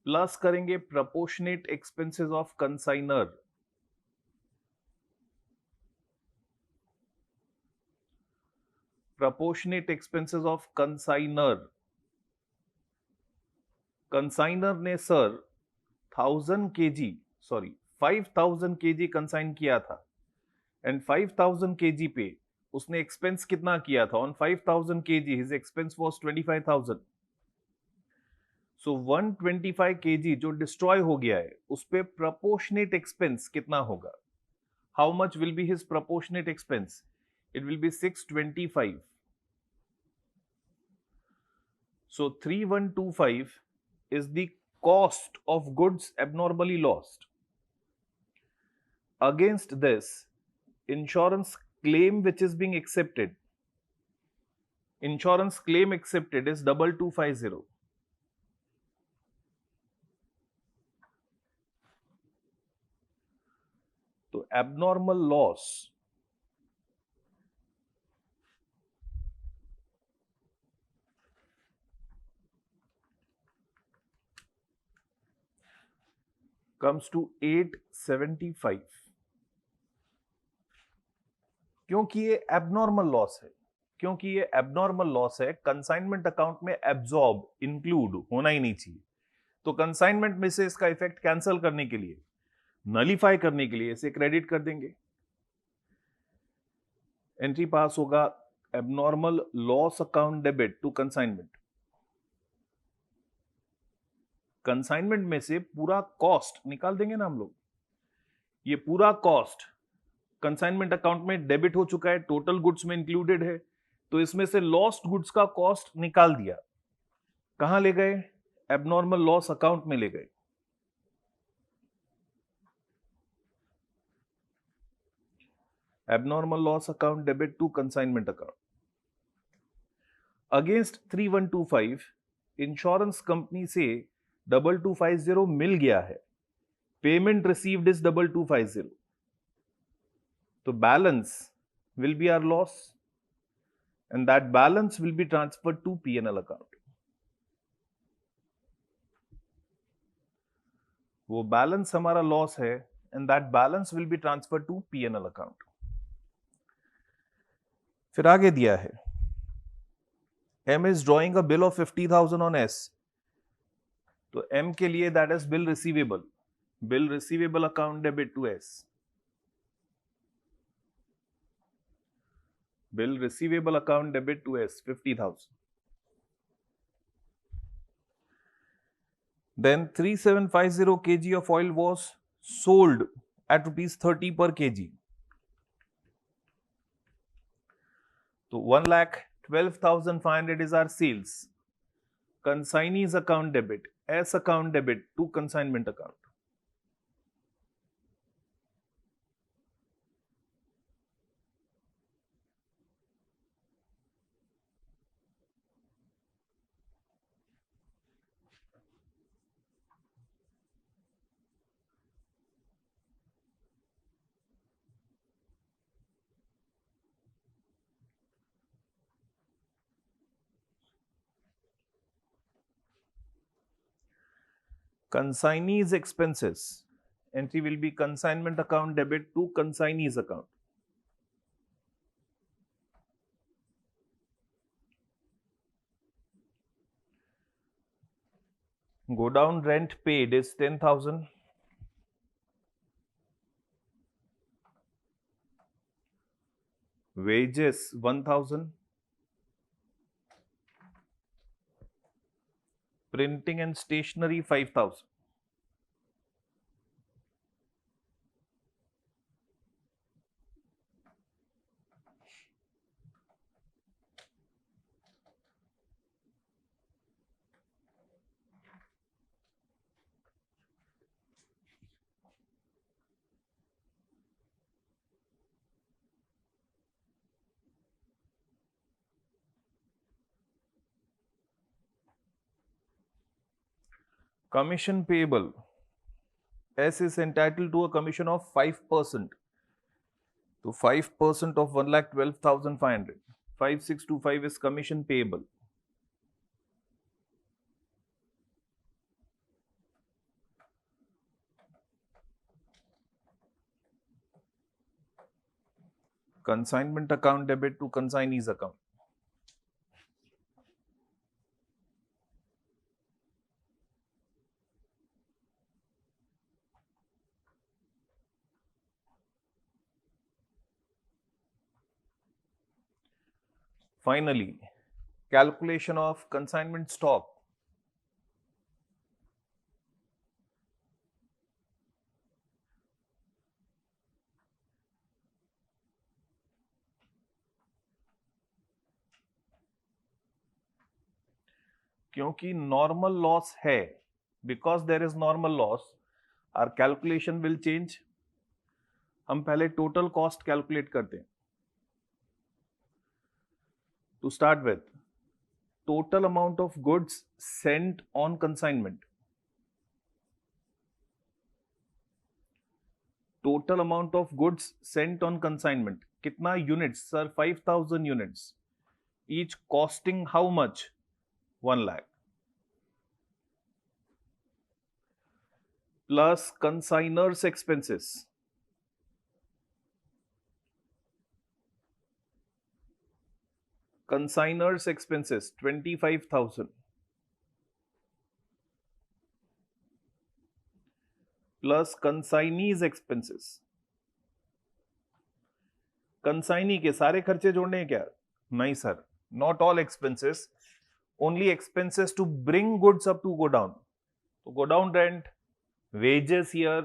[SPEAKER 1] Plus करेंगे proportionate expenses of consignor. Proportionate expenses of consignor. Consignor ने sir 5000 kg consign किया था and 5000 kg पे उसने expense कितना किया था on 5000 kg his expense was 25000. So 125 kg जो डिस्ट्रॉय हो गया है उस पे प्रोपोर्शनेट एक्सपेंस कितना होगा? How much will be his proportionate expense? It will B 625. So 3125 is the cost of goods abnormally lost. Against this, insurance claim which is being accepted, insurance claim accepted is 2250. So abnormal loss comes to 875. क्योंकि ये abnormal loss है, क्योंकि ये abnormal loss है, consignment account में absorb include होना ही नहीं चाहिए. तो कंसाइनमेंट में से इसका इफेक्ट कैंसिल करने के लिए, नलीफाई करने के लिए इसे क्रेडिट कर देंगे. एंट्री पास होगा abnormal loss account debit to consignment. Consignment में से पूरा कॉस्ट निकाल देंगे ना हम लोग. ये पूरा कॉस्ट कंसाइनमेंट अकाउंट में डेबिट हो चुका है, टोटल गुड्स में इंक्लूडेड है, तो इसमें से लॉस्ट गुड्स का कॉस्ट निकाल दिया, कहां ले गए? एबनॉर्मल लॉस अकाउंट में ले गए। Abnormal loss account debit to consignment account. Against 3125 insurance company से 2250 मिल गया है, पेमेंट रिसीव्ड इज 2250, तो balance will be our loss and that balance will be transferred to P&L account. वो बैलेंस हमारा loss है and that balance will be transferred to P&L account. फिर आगे दिया है M is drawing a bill of 50,000 on S, तो M के लिए that is bill receivable account debit to S. Bill receivable account debit to S 50,000. Then 3750 kg of oil was sold at rupees 30 per kg. So 1,12,500 is our sales. Consignee's account debit, S account debit to consignment account. Consignee's expenses, entry will be consignment account debit to consignee's account. Go down rent paid is 10,000. Wages 1,000. Printing and stationery 5,000. Commission payable. S is entitled to a commission of 5%. So 5% of 1,12,500. 5625 is commission payable. Consignment account debit to consignee's account. Finally, calculation of consignment stock. क्योंकि normal loss है, because there is normal loss, our calculation will change. हम पहले total cost calculate करते हैं. To start with total amount of goods sent on consignment. Total amount of goods sent on consignment. कितना units? Sir, 5,000 units. Each costing how much? 1 lakh. Plus consignor's expenses. Consignor's expenses 25,000 plus consignee's expenses. Consignee के सारे खर्चे जोड़ने हैं क्या? नहीं sir, not all expenses, only expenses to bring goods up to godown. तो godown rent, wages here,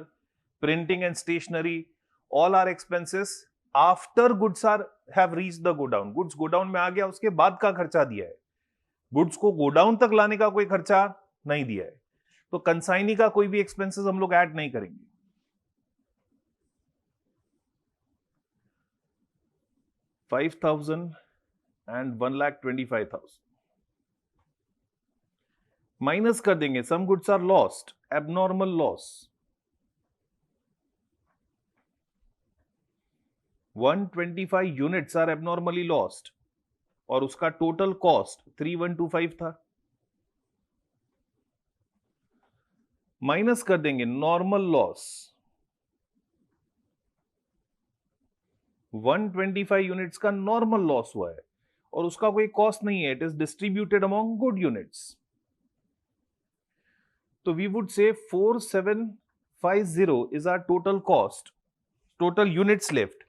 [SPEAKER 1] printing and stationery, all are expenses after goods are have reached the godown. Goods godown में आ गया, उसके बाद का खर्चा दिया है. गुड्स को गोडाउन तक लाने का कोई खर्चा नहीं दिया है, तो कंसाइनी का कोई भी एक्सपेंसेस हम लोग ऐड नहीं करेंगे. 5,000 and 1,25,000 माइनस कर देंगे. Some goods are lost, abnormal loss. 125 units are abnormally lost और उसका टोटल कॉस्ट 3,125 था. माइनस कर देंगे नॉर्मल लॉस. 125 यूनिट्स का नॉर्मल लॉस हुआ है और उसका कोई कॉस्ट नहीं है. It is distributed among good units. तो we would say 4,750 is our total cost, total units left.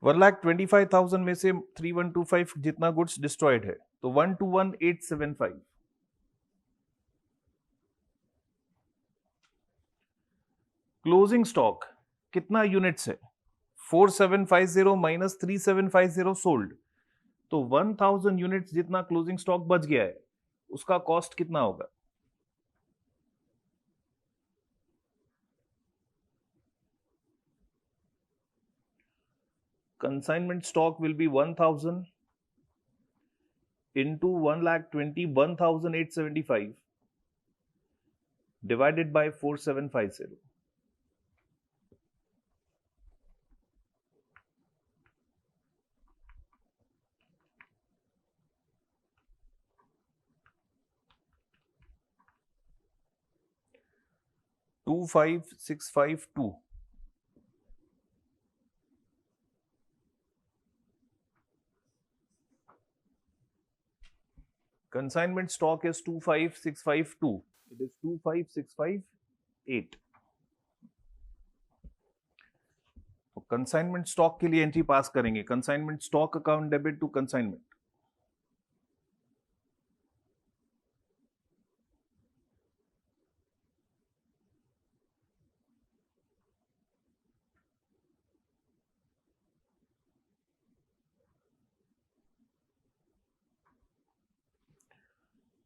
[SPEAKER 1] 1,25,000 में से 3,125 जितना गुड्स डिस्ट्रॉयड है, तो 121,875. क्लोजिंग स्टॉक कितना यूनिट्स है? 4,750 माइनस 3,750 सोल्ड, तो 1,000 यूनिट्स जितना क्लोजिंग स्टॉक बच गया है, उसका कॉस्ट कितना होगा? Consignment stock will be 1,000 into 1,21,875 divided by 4,750. Two five six five two. Consignment stock is 25,652. It is 25,658. तो कंसाइनमेंट स्टॉक के लिए एंट्री पास करेंगे. Consignment stock account debit to consignment.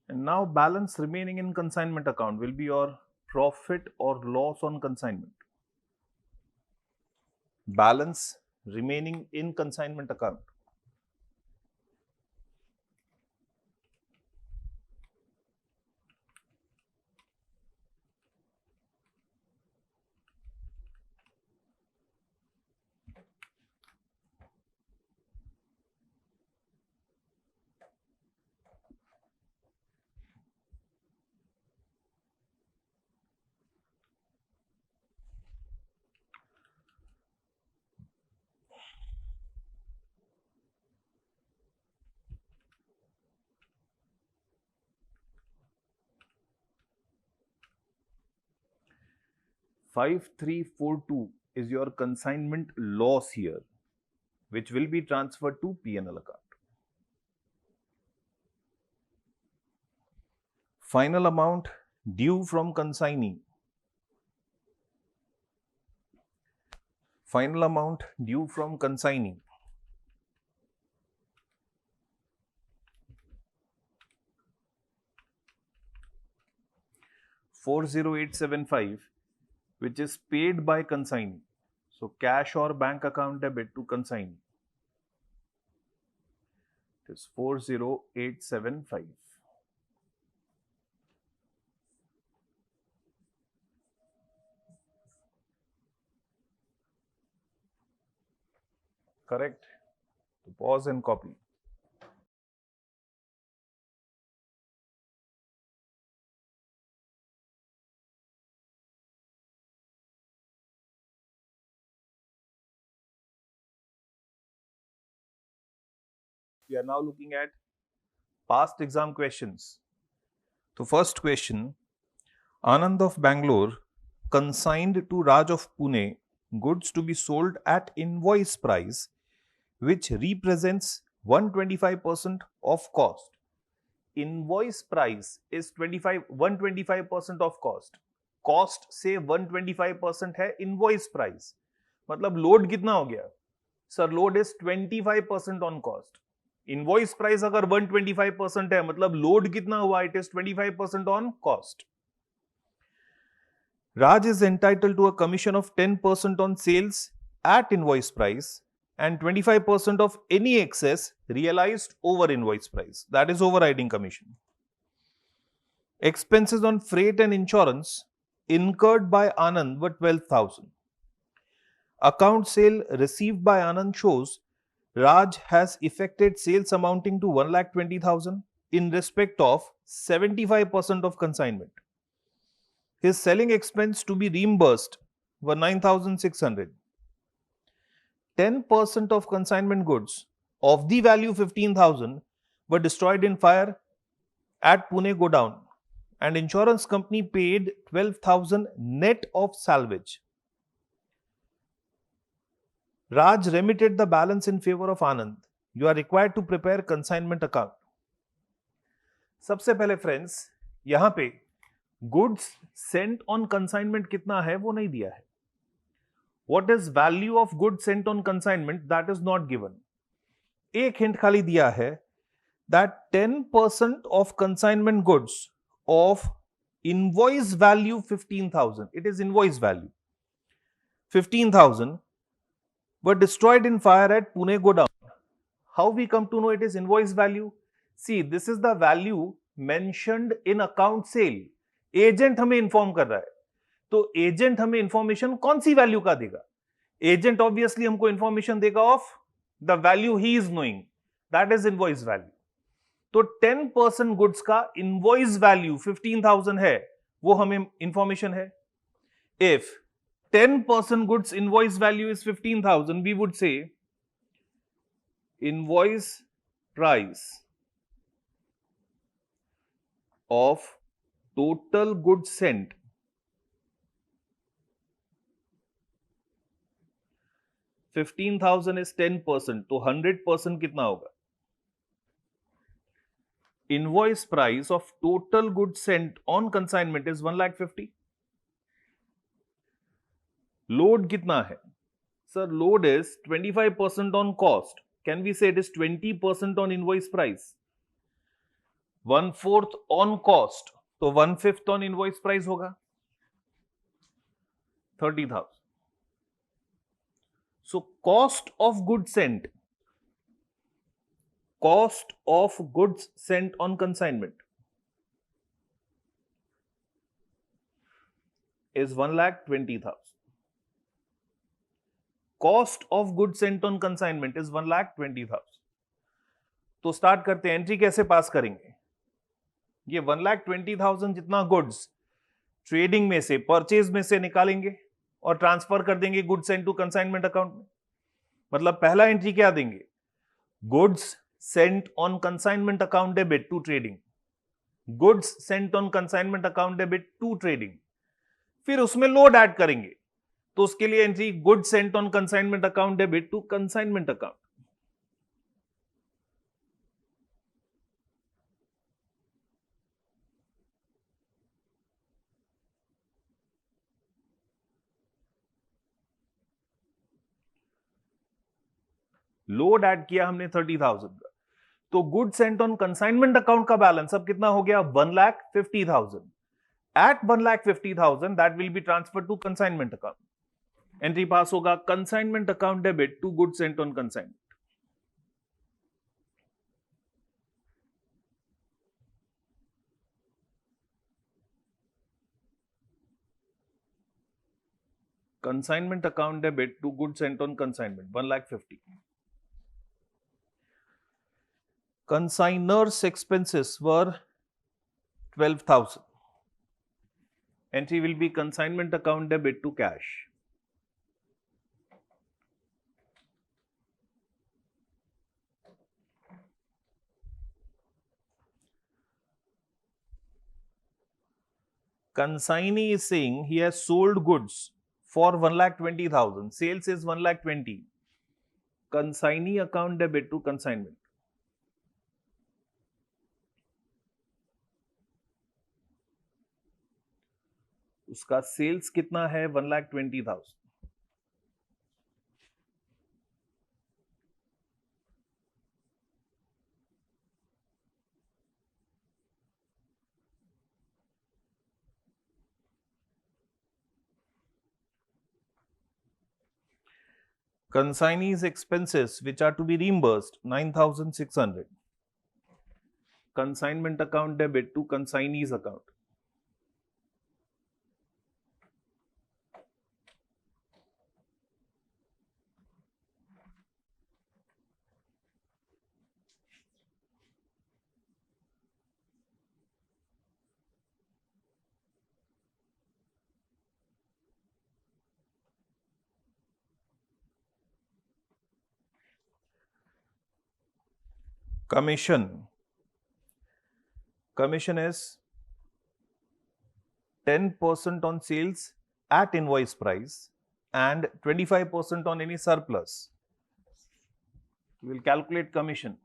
[SPEAKER 1] And now balance remaining in consignment account will be your profit or loss on consignment. Balance remaining in consignment account. Five three four two is your consignment loss here, which will be transferred to P&L account. Final amount due from consignee. Final amount due from consignee. $40875, which is paid by consignee. So cash or bank account debit to consignee. It is 40875. Correct? So pause and copy. We are now looking at past exam questions. So first question, Anand of Bangalore consigned to Raj of Pune goods to be sold at invoice price, which represents 125% of cost. Invoice price is 125% of cost. Cost से 125% है invoice price. मतलब load कितना हो गया sir? Load is 25% on cost. Invoice price अगर 125% है मतलब load कितना हुआ? It is 25% on cost. Raj is entitled to a commission of 10% on sales at invoice price and 25% of any excess realized over invoice price. That is overriding commission. Expenses on freight and insurance incurred by Anand were 12,000. Account sale received by Anand shows Raj has effected sales amounting to 1,20,000 in respect of 75% of consignment. His selling expense to be reimbursed were 9,600. 10% of consignment goods of the value 15,000 were destroyed in fire at Pune godown and insurance company paid 12,000 net of salvage. Raj remitted the balance in favor of Anand. You are required to prepare consignment account. सबसे पहले friends यहां पे goods sent on consignment कितना है वो नहीं दिया है. What is value of goods sent on consignment? That is not given. एक हिंट खाली दिया है that 10% of consignment goods of invoice value 15,000. It is invoice value. 15,000 were destroyed in fire at Pune godown. How we come to know it is invoice value? See, this is the value mentioned in account sale. Agent हमें inform कर रहा है तो agent हमें information कौन सी value का देगा? Agent obviously हमको इंफॉर्मेशन देगा of the value he is knowing, that is invoice value. तो 10% गुड्स का इनवॉइस वैल्यू 15,000 है, वो हमें इंफॉर्मेशन है. If 10% goods invoice value is 15,000, we would say invoice price of total goods sent $15,000 is 10%, तो 100% कितना होगा? Invoice price of total goods sent on consignment is 1,50,000. Load कितना है? Sir, load is 25% on cost. Can we say it is 20% on invoice price? 1/4 on cost, तो 1/5 on invoice price होगा 30,000. So cost of goods sent on consignment is 1,20,000. Cost of goods sent on consignment is 1,20,000. तो start करते हैं. Entry कैसे पास करेंगे? ये 1,20,000 जितना goods trading में से, परचेज में से निकालेंगे और ट्रांसफर कर देंगे goods sent to consignment account में. मतलब पहला एंट्री क्या देंगे? Goods sent on consignment account debit to trading, goods sent on consignment account debit to trading. फिर उसमें लोड ऐड करेंगे तो उसके लिए entry goods sent on consignment account debit to consignment account. Load add किया हमने 30,000 का, तो good sent on consignment account का बैलेंस अब कितना हो गया? 1,50,000. At 1,50,000 that will be transfer to consignment account. Entry pass होगा consignment account debit to good sent on consignment. Consignment account debit to good sent on consignment 1,50,000. Consignors expenses were 12,000. Entry will be consignment account debit to cash. Consignee is saying he has sold goods for 1,20,000. Sales is 1,20,000. Consignee account debit to consignment. उसका sales कितना है? 1,20,000. Consignees expenses which are to be reimbursed 9,600. Consignment account debit to consignees account. Commission. Commission is 10% on sales at invoice price and 25% on any surplus. We will calculate commission.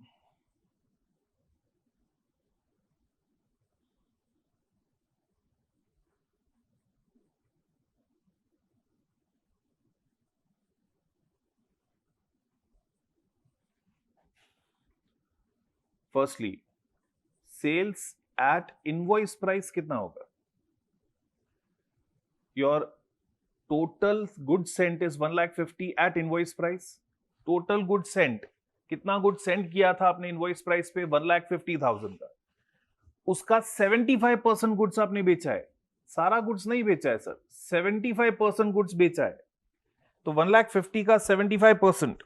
[SPEAKER 1] Firstly, sales at invoice price कितना होगा? Your total goods sent is 1,50,000 at invoice price. Total goods sent, कितना goods sent किया था आपने invoice price पे? 1,50,000 का. उसका 75% goods आपने बेचा है. सारा गुड्स नहीं बेचा है सर, 75% गुड्स बेचा है. तो 1,50,000 का 75%,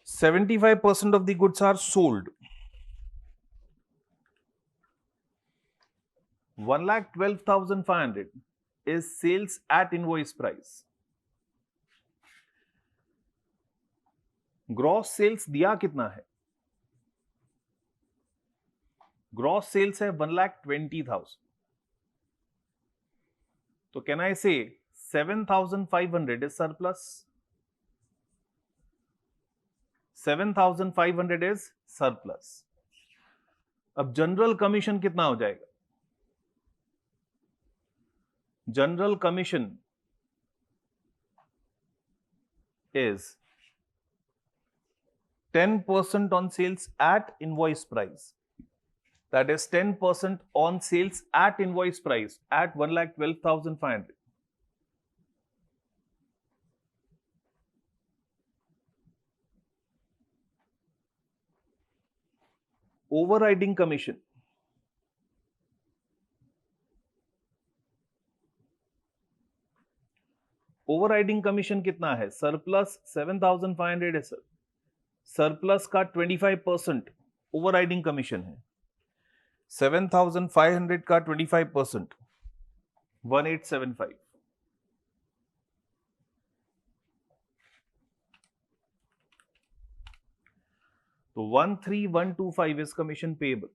[SPEAKER 1] 75% of the goods are sold. 1,12,500 is sales at invoice price. Gross sales दिया कितना है? ग्रॉस सेल्स है 1,20,000. तो कैन आई से 7,500 इज सरप्लस. 7,500 is surplus. अब जनरल कमीशन कितना हो जाएगा? General commission is 10% on sales at invoice price. That is 10% on sales at invoice price at 1,12,500. Overriding commission. Overriding commission कितना है? सरप्लस 7,500 है सर. सरप्लस का 25% overriding commission है. 7,500 का 25%, 1,875. तो 13,125 is commission payable.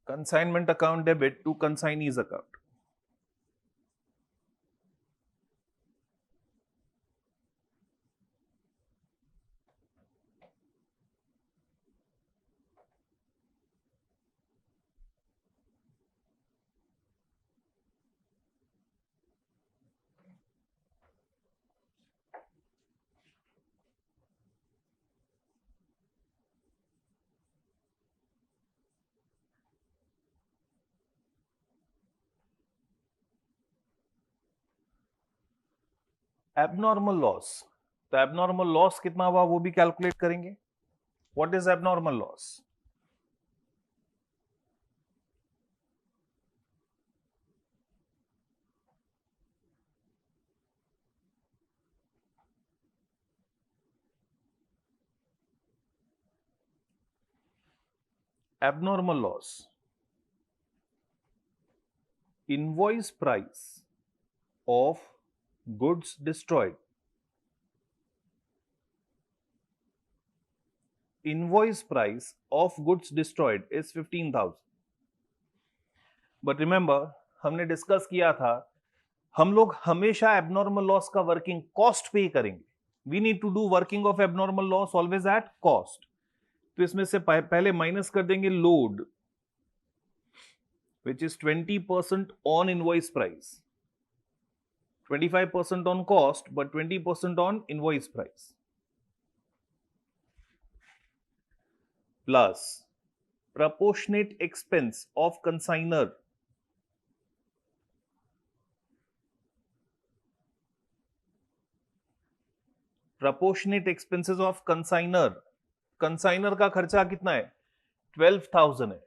[SPEAKER 1] Consignment account debit to consignee's account. Abnormal loss. तो abnormal loss कितना हुआ वो भी कैलकुलेट करेंगे. What is abnormal loss? abnormal loss, invoice price of goods destroyed. Invoice price of goods destroyed is 15,000. But remember, हमने discuss किया था, हम लोग हमेशा एबनॉर्मल लॉस का वर्किंग कॉस्ट पे करेंगे. We need to do working of abnormal loss always at cost. तो इसमें से पहले माइनस कर देंगे load, which is 20% on invoice price, 25% on cost, but 20% on invoice price, plus proportionate expense of consignor. Proportionate expenses of consignor. Consignor का खर्चा कितना है? 12,000 है।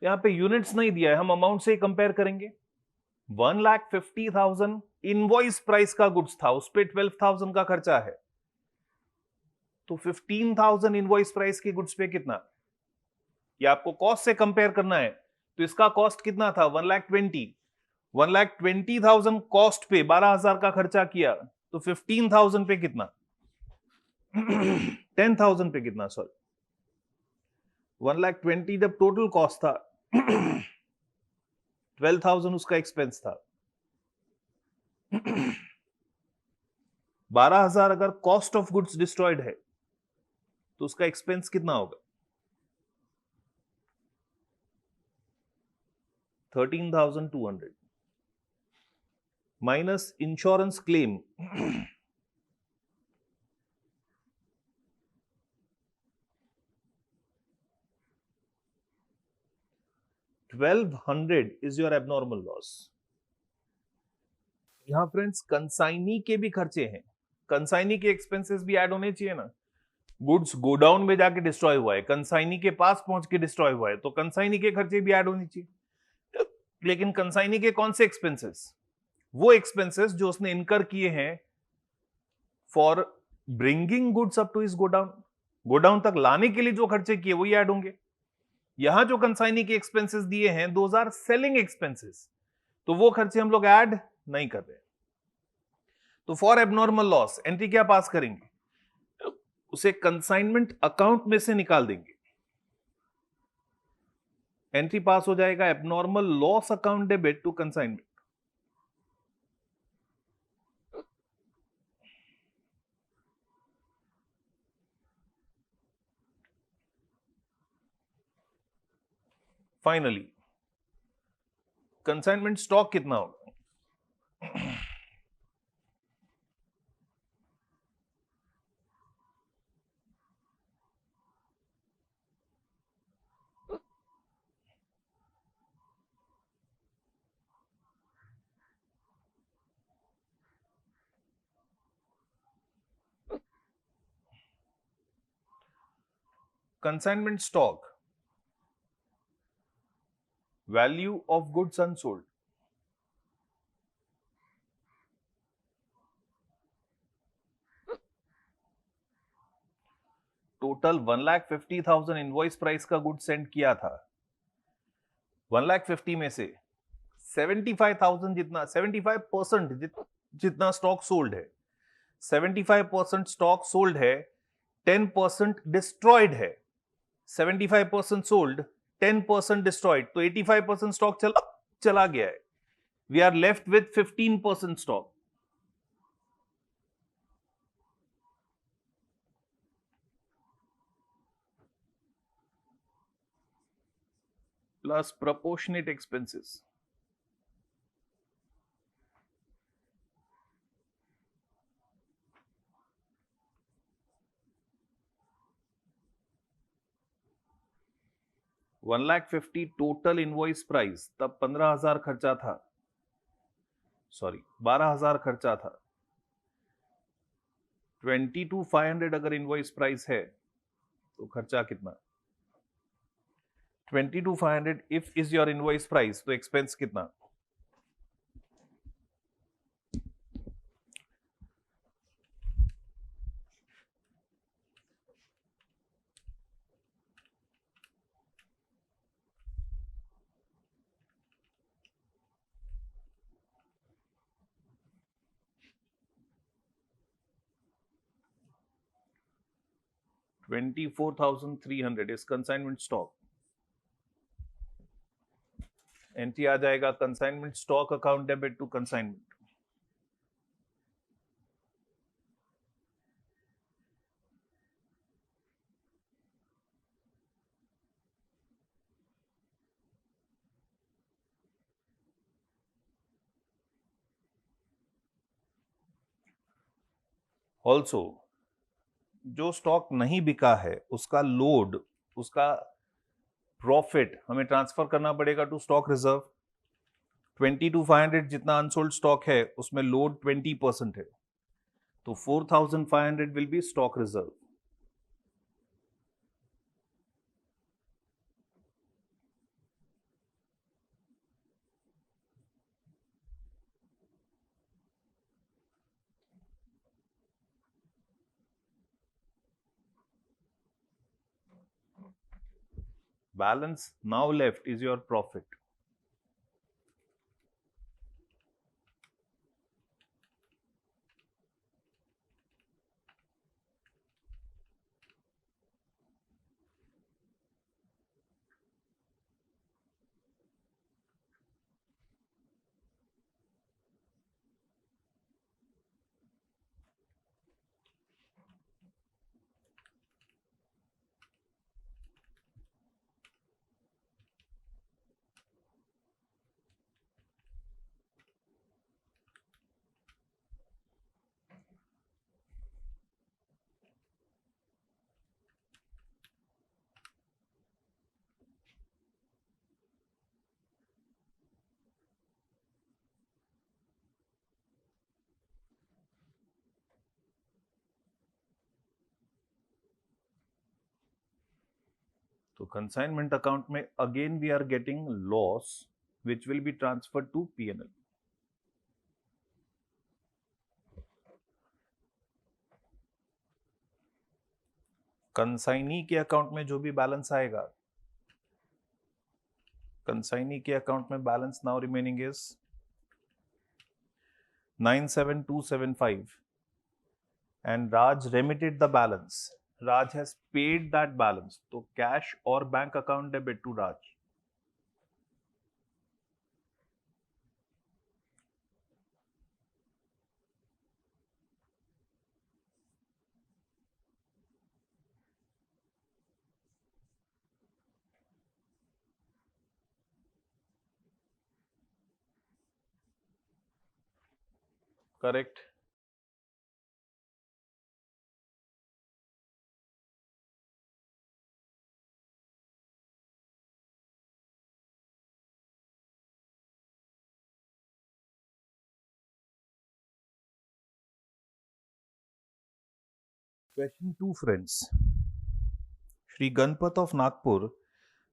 [SPEAKER 1] यहां पे यूनिट्स नहीं दिया है, हम अमाउंट से ही कंपेयर करेंगे। 1,50,000 इनवॉइस प्राइस का गुड्स था, उस पे 12,000 का खर्चा है, तो 15,000 इनवॉइस प्राइस के गुड्स पे कितना? ये आपको कॉस्ट से कंपेयर करना है, तो इसका कॉस्ट कितना था? 1,20,000 कॉस्ट पे 12,000 का खर्चा किया, तो 15,000 पे कितना? 10,000 पे कितना? सॉरी, 1,20,000 जब टोटल कॉस्ट था, 12,000 उसका एक्सपेंस था। 12,000 अगर कॉस्ट ऑफ गुड्स डिस्ट्रॉयड है, तो उसका एक्सपेंस कितना होगा? 13,200 minus insurance claim. 1,200 is your abnormal loss. यहां फ्रेंड्स कंसाइनी के भी खर्चे हैं, कंसाइनी के एक्सपेंसेस भी ऐड होने चाहिए ना। गुड्स गोडाउन में जाके डिस्ट्रॉय हुआ है, कंसाइनी के पास पहुंच के डिस्ट्रॉय हुआ है, तो कंसाइनी के खर्चे भी ऐड होने चाहिए। लेकिन कंसाइनी के कौन से एक्सपेंसेस? वो एक्सपेंसेस जो उसने इनकर किए हैं for bringing goods up to his godown, godown तक लाने के लिए जो खर्चे किए वही ऐड होंगे। यहां जो कंसाइनी के एक्सपेंसेस दिए हैं, दोज आर सेलिंग एक्सपेंसेस, तो वो खर्चे हम लोग ऐड नहीं कर रहे। तो फॉर एबनॉर्मल लॉस एंट्री क्या पास करेंगे? उसे कंसाइनमेंट अकाउंट में से निकाल देंगे। एंट्री पास हो जाएगा abnormal loss account debit to consignment. Finally consignment stock कितना होगा? Consignment stock, value of goods unsold, total 1,50,000 invoice price का गुड सेंड किया था। 1,50,000 में से 75,000 जितना, 75% जितना स्टॉक सोल्ड है, 75% स्टॉक सोल्ड है, 10% डिस्ट्रॉयड है। 75% सोल्ड, 10% डिस्ट्रॉयड, तो 85% स्टॉक चला गया है। We are left with 15% stock. Plus proportionate expenses, $1,50,000 total invoice price, तब 15,000 खर्चा था, सॉरी 12,000 खर्चा था। 22,500 अगर इनवॉइस प्राइस है, तो खर्चा कितना? 22,500 if is your invoice price, तो एक्सपेंस कितना? $24,300 इज कंसाइनमेंट स्टॉक। एंट्री आ जाएगा consignment stock account debit to consignment. Also जो स्टॉक नहीं बिका है, उसका लोड, उसका प्रॉफिट हमें ट्रांसफर करना पड़ेगा टू स्टॉक रिजर्व। 22,500 जितना अनसोल्ड स्टॉक है उसमें लोड 20% है, तो 4,500 will be stock reserve. Balance now left is your profit. So consignment account में again we are getting loss which will be transferred to P&L. Consignee के account में जो भी बैलेंस आएगा, कंसाइनी के अकाउंट में balance now remaining is 97,275 and Raj remitted the balance. Raj has paid that balance. So cash or bank account debit to Raj. Correct. Question 2, friends. Shri Ganpat of Nagpur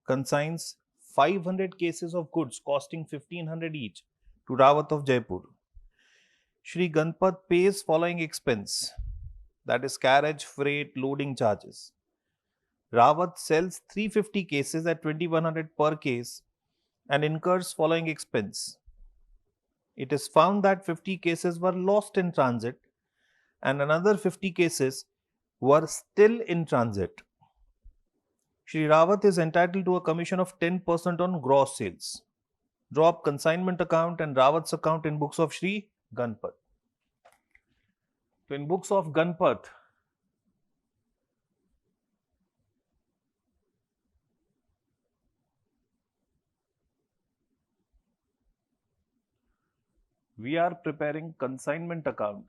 [SPEAKER 1] consigns 500 cases of goods costing 1,500 each to Rawat of Jaipur. Shri Ganpat pays following expense, that is carriage, freight, loading charges. Rawat sells 350 cases at 2,100 per case and incurs following expense. It is found that 50 cases were lost in transit and another 50 cases were still in transit. Shri Rawat is entitled to a commission of 10% on gross sales. Draw up consignment account and Rawat's account in books of Shri Ganpat. So in books of Ganpat, we are preparing consignment account.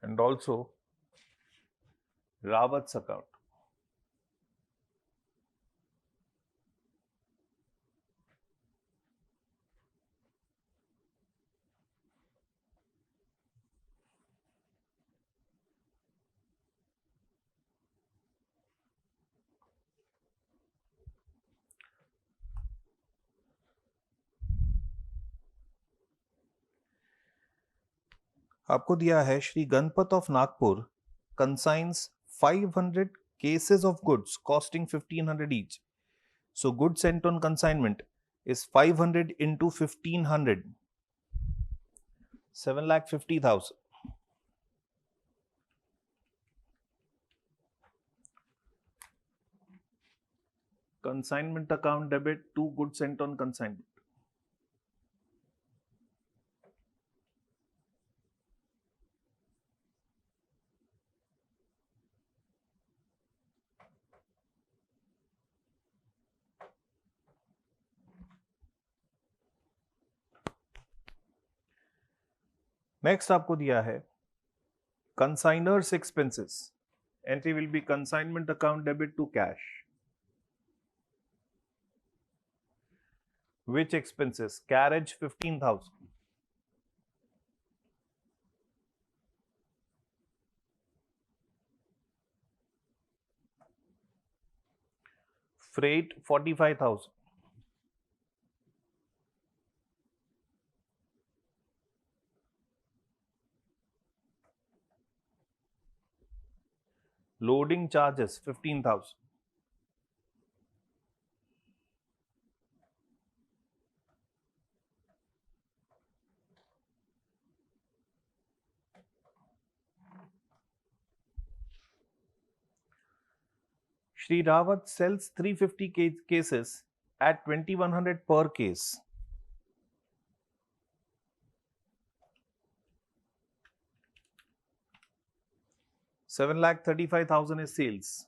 [SPEAKER 1] And also Rawat's account. आपको दिया है Shri Ganpat of Nagpur consigns 500 cases of goods costing 1,500 each. So goods sent on consignment is 500 into 1,500, 7,50,000. Consignment account debit to goods sent on consignment. Next आपको दिया है consignor's expenses. Entry will be consignment account debit to cash. Which expenses? Carriage 15,000. Freight 45,000. Loading charges 15,000. Shri Rawat sells 350 cases at 2100 per case. $7,35,000 is sales.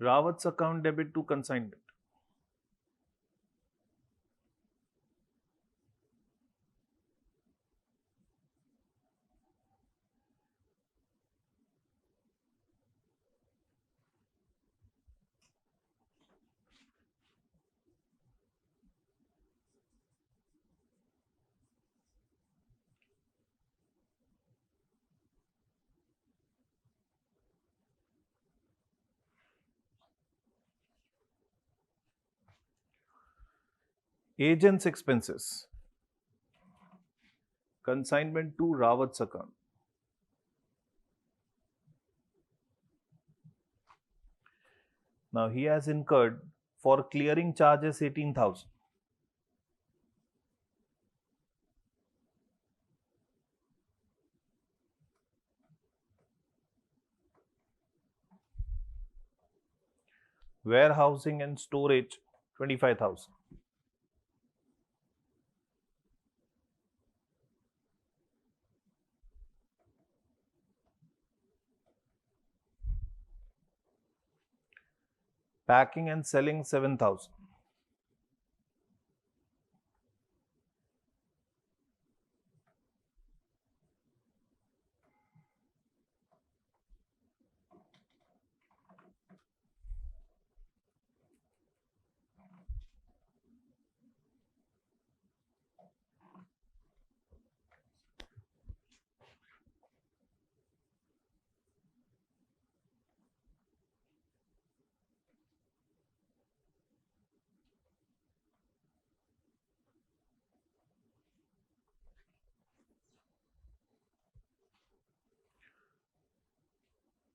[SPEAKER 1] Rawat's account debit to consignment. Agents expenses. Consignment to Rawat's account. Now he has incurred for clearing charges 18,000. Warehousing and storage 25,000. Packing and selling 7,000.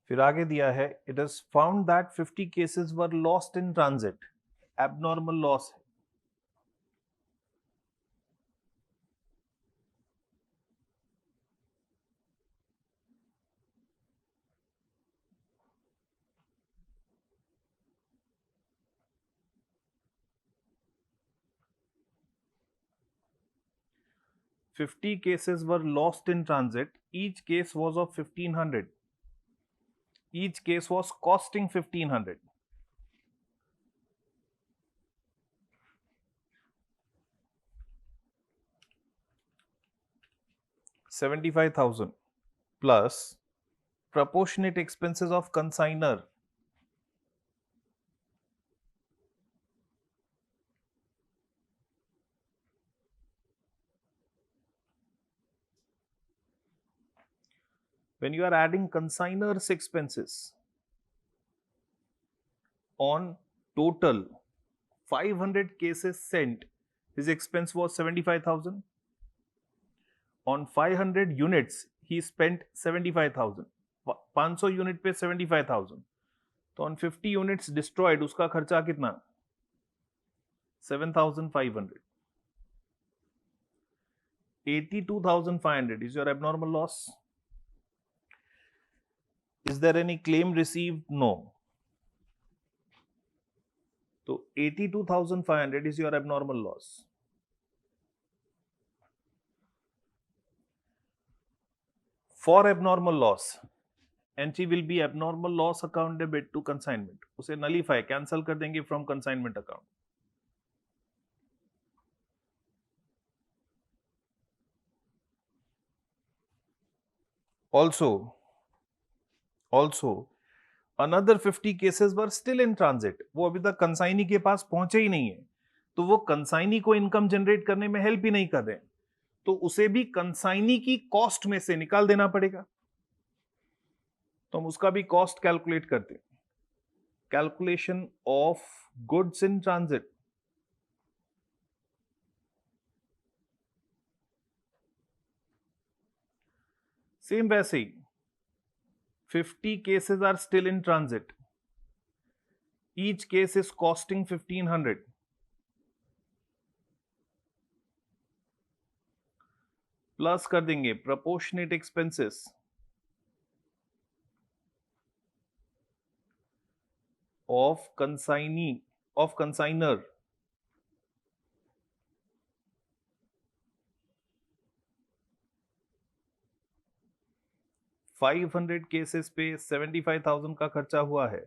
[SPEAKER 1] फिर आगे दिया है it is found that 50 cases were lost in transit. Abnormal loss है. $50 cases were lost in transit. Each case was of 1,500. Each case was costing 1,500. $75,000 plus proportionate expenses of consignor. When you are adding consignor's expenses on total 500 cases sent, his expense was 75,000. On 500 units, he spent 75,000. 500 unit पे 75,000. तो on 50 units destroyed, उसका खर्चा कितना? 7,500. 82,500 is your abnormal loss. Is there any claim received? No. So 82,500 is your abnormal loss. For abnormal loss, entry will be abnormal loss account debit to consignment. उसे nullify, cancel कर देंगे from consignment account. Also another 50 cases were still in transit, वो अभी तक consignee के पास पहुंचे ही नहीं है, तो वो कंसाइनी को इनकम जनरेट करने में हेल्प ही नहीं कर रहे, तो उसे भी कंसाइनी की कॉस्ट में से निकाल देना पड़ेगा। तो हम उसका भी कॉस्ट कैलकुलेट करते हैं। Calculation of goods in transit, same वैसे ही 50 cases are still in transit. Each case is costing 1500. Plus कर देंगे proportionate expenses of consignor. $500 cases पे 75,000 का खर्चा हुआ है,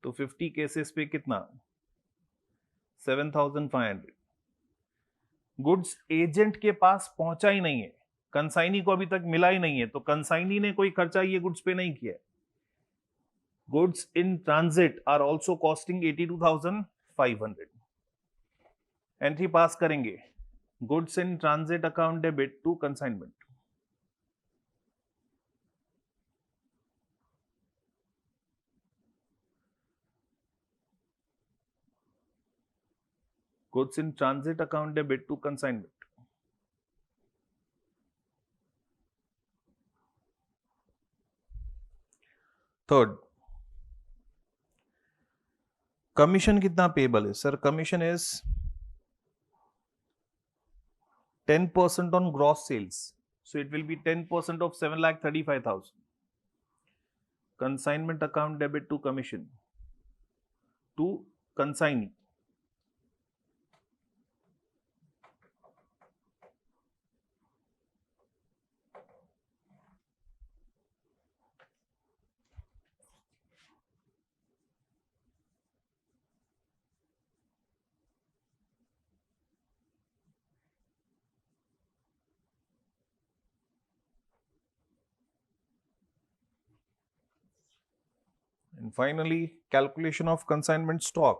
[SPEAKER 1] तो 50 केसेस पे कितना? 7,500। गुड्स एजेंट के पास पहुंचा ही नहीं है, कंसाइनी को अभी तक मिला ही नहीं है, तो कंसाइनी ने कोई खर्चा ये गुड्स पे नहीं किया। Goods in transit are also costing 82,500। Entry pass करेंगे, goods in transit account debit to consignment. Goods in transit account debit to consignment. Third, commission कितना पेबल है? Sir commission is 10% on gross sales, so it will be 10% of 7,35,000. Consignment account debit to commission to consignee. And finally, calculation of consignment stock.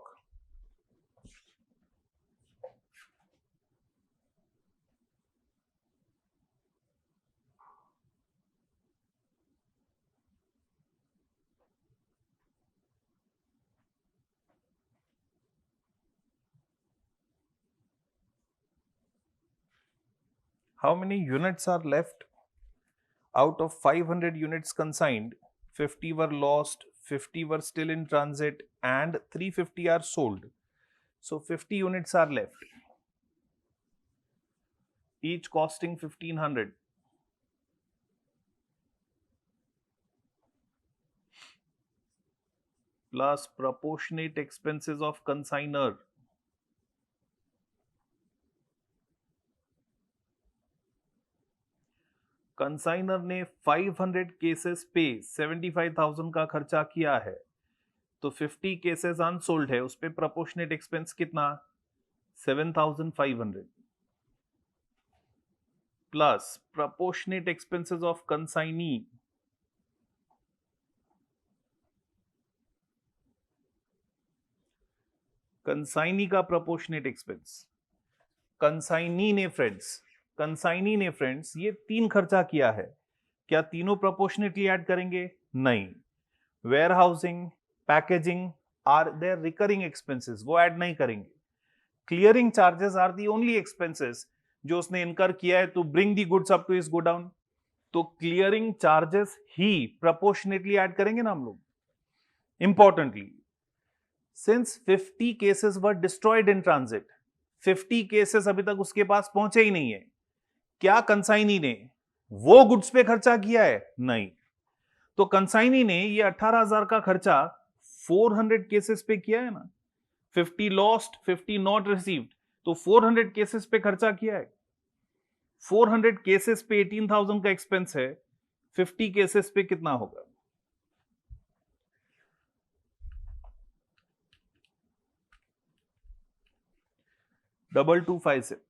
[SPEAKER 1] How many units are left? Out of 500 units consigned, 50 were lost, 50 were still in transit, and 350 are sold. So 50 units are left, each costing 1,500. Plus proportionate expenses of consignor. Consignor ने 500 cases पे 75,000 का खर्चा किया है, तो 50 cases unsold है, उस पे प्रोपोर्शनेट एक्सपेंस कितना? 7,500 plus proportionate expenses of consignee, consignee का प्रोपोर्शनेट एक्सपेंस। कंसाइनी ने फ्रेंड्स ये 3 खर्चा किया है, क्या तीनों प्रोपोर्शनेटली ऐड करेंगे? नहीं। Warehousing, packaging are their recurring expenses, वो ऐड नहीं करेंगे। Clearing charges are the only expenses जो उसने इनकर किया है to bring the goods up to his godown, तो क्लियरिंग चार्जेस ही प्रोपोर्शनेटली ऐड करेंगे ना हम लोग। Importantly, since 50 cases were destroyed in transit, 50 cases अभी तक उसके पास पहुंचे ही नहीं है, क्या कंसाइनी ने वो गुड्स पे खर्चा किया है? नहीं। तो कंसाइनी ने ये 18,000 का खर्चा 400 केसेस पे किया है ना, 50 लॉस्ट, 50 नॉट रिसीव्ड, तो 400 केसेस पे खर्चा किया है। 400 केसेस पे 18,000 का एक्सपेंस है, 50 केसेस पे कितना होगा? डबल 2 5 से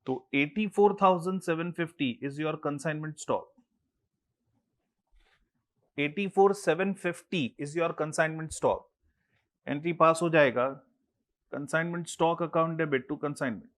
[SPEAKER 1] तो 84,750 is your consignment stock. 84,750 is your consignment stock. Entry pass हो जाएगा. Consignment stock account debit to consignment.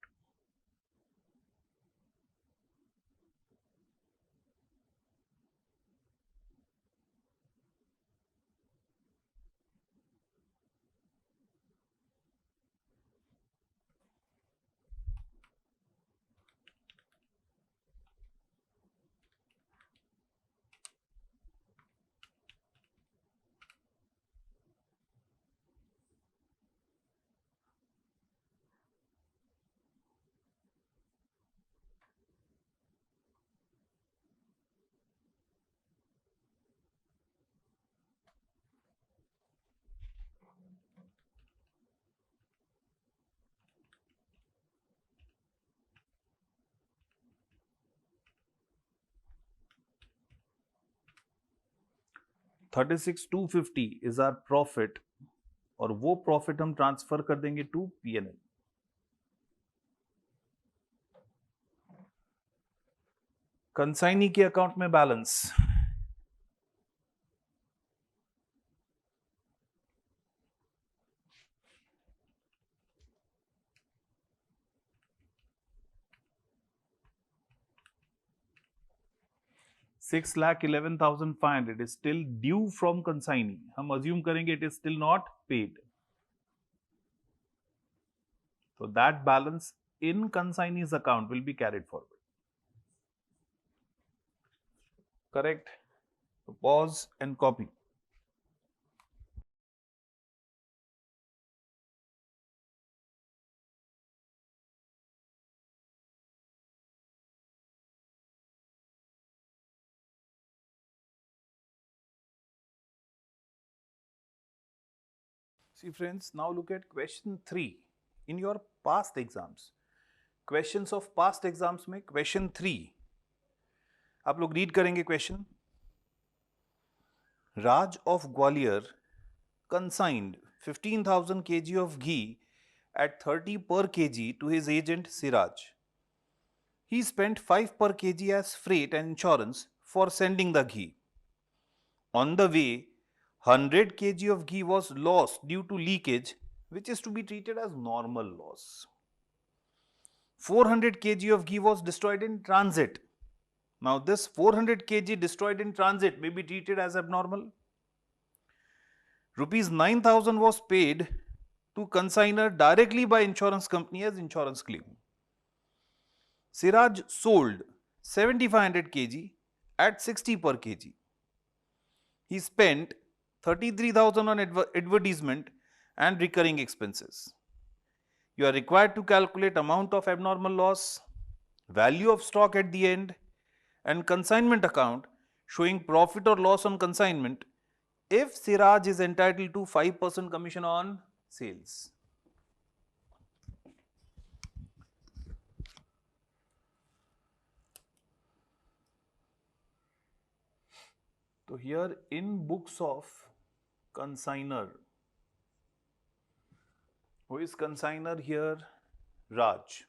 [SPEAKER 1] $36,250 is our profit, और वो प्रॉफिट हम ट्रांसफर कर देंगे टू पीएनएल. कंसाइनी के अकाउंट में balance 6,11,500 is still due from consignee. हम assume करेंगे it is still not paid. So that balance in consignee's account will be carried forward. Correct? So pause and copy. See friends, now look at question 3 in your past exams. Questions of past exams में question 3 आप लोग read करेंगे question. Raj of Gwalior consigned 15,000 kg of ghee at 30 per kg to his agent Siraj. He spent 5 per kg as freight and insurance for sending the ghee. On the way, 100 kg of ghee was lost due to leakage, which is to be treated as normal loss. 400 kg of ghee was destroyed in transit. Now, this 400 kg destroyed in transit may be treated as abnormal. Rupees 9,000 was paid to consignor directly by insurance company as insurance claim. Siraj sold 7,500 kg at 60 per kg. He spent 33,000 on advertisement and recurring expenses. You are required to calculate amount of abnormal loss, value of stock at the end, and consignment account showing profit or loss on consignment if Siraj is entitled to 5% commission on sales. So here in books of consignor, who is consignor here? Raj.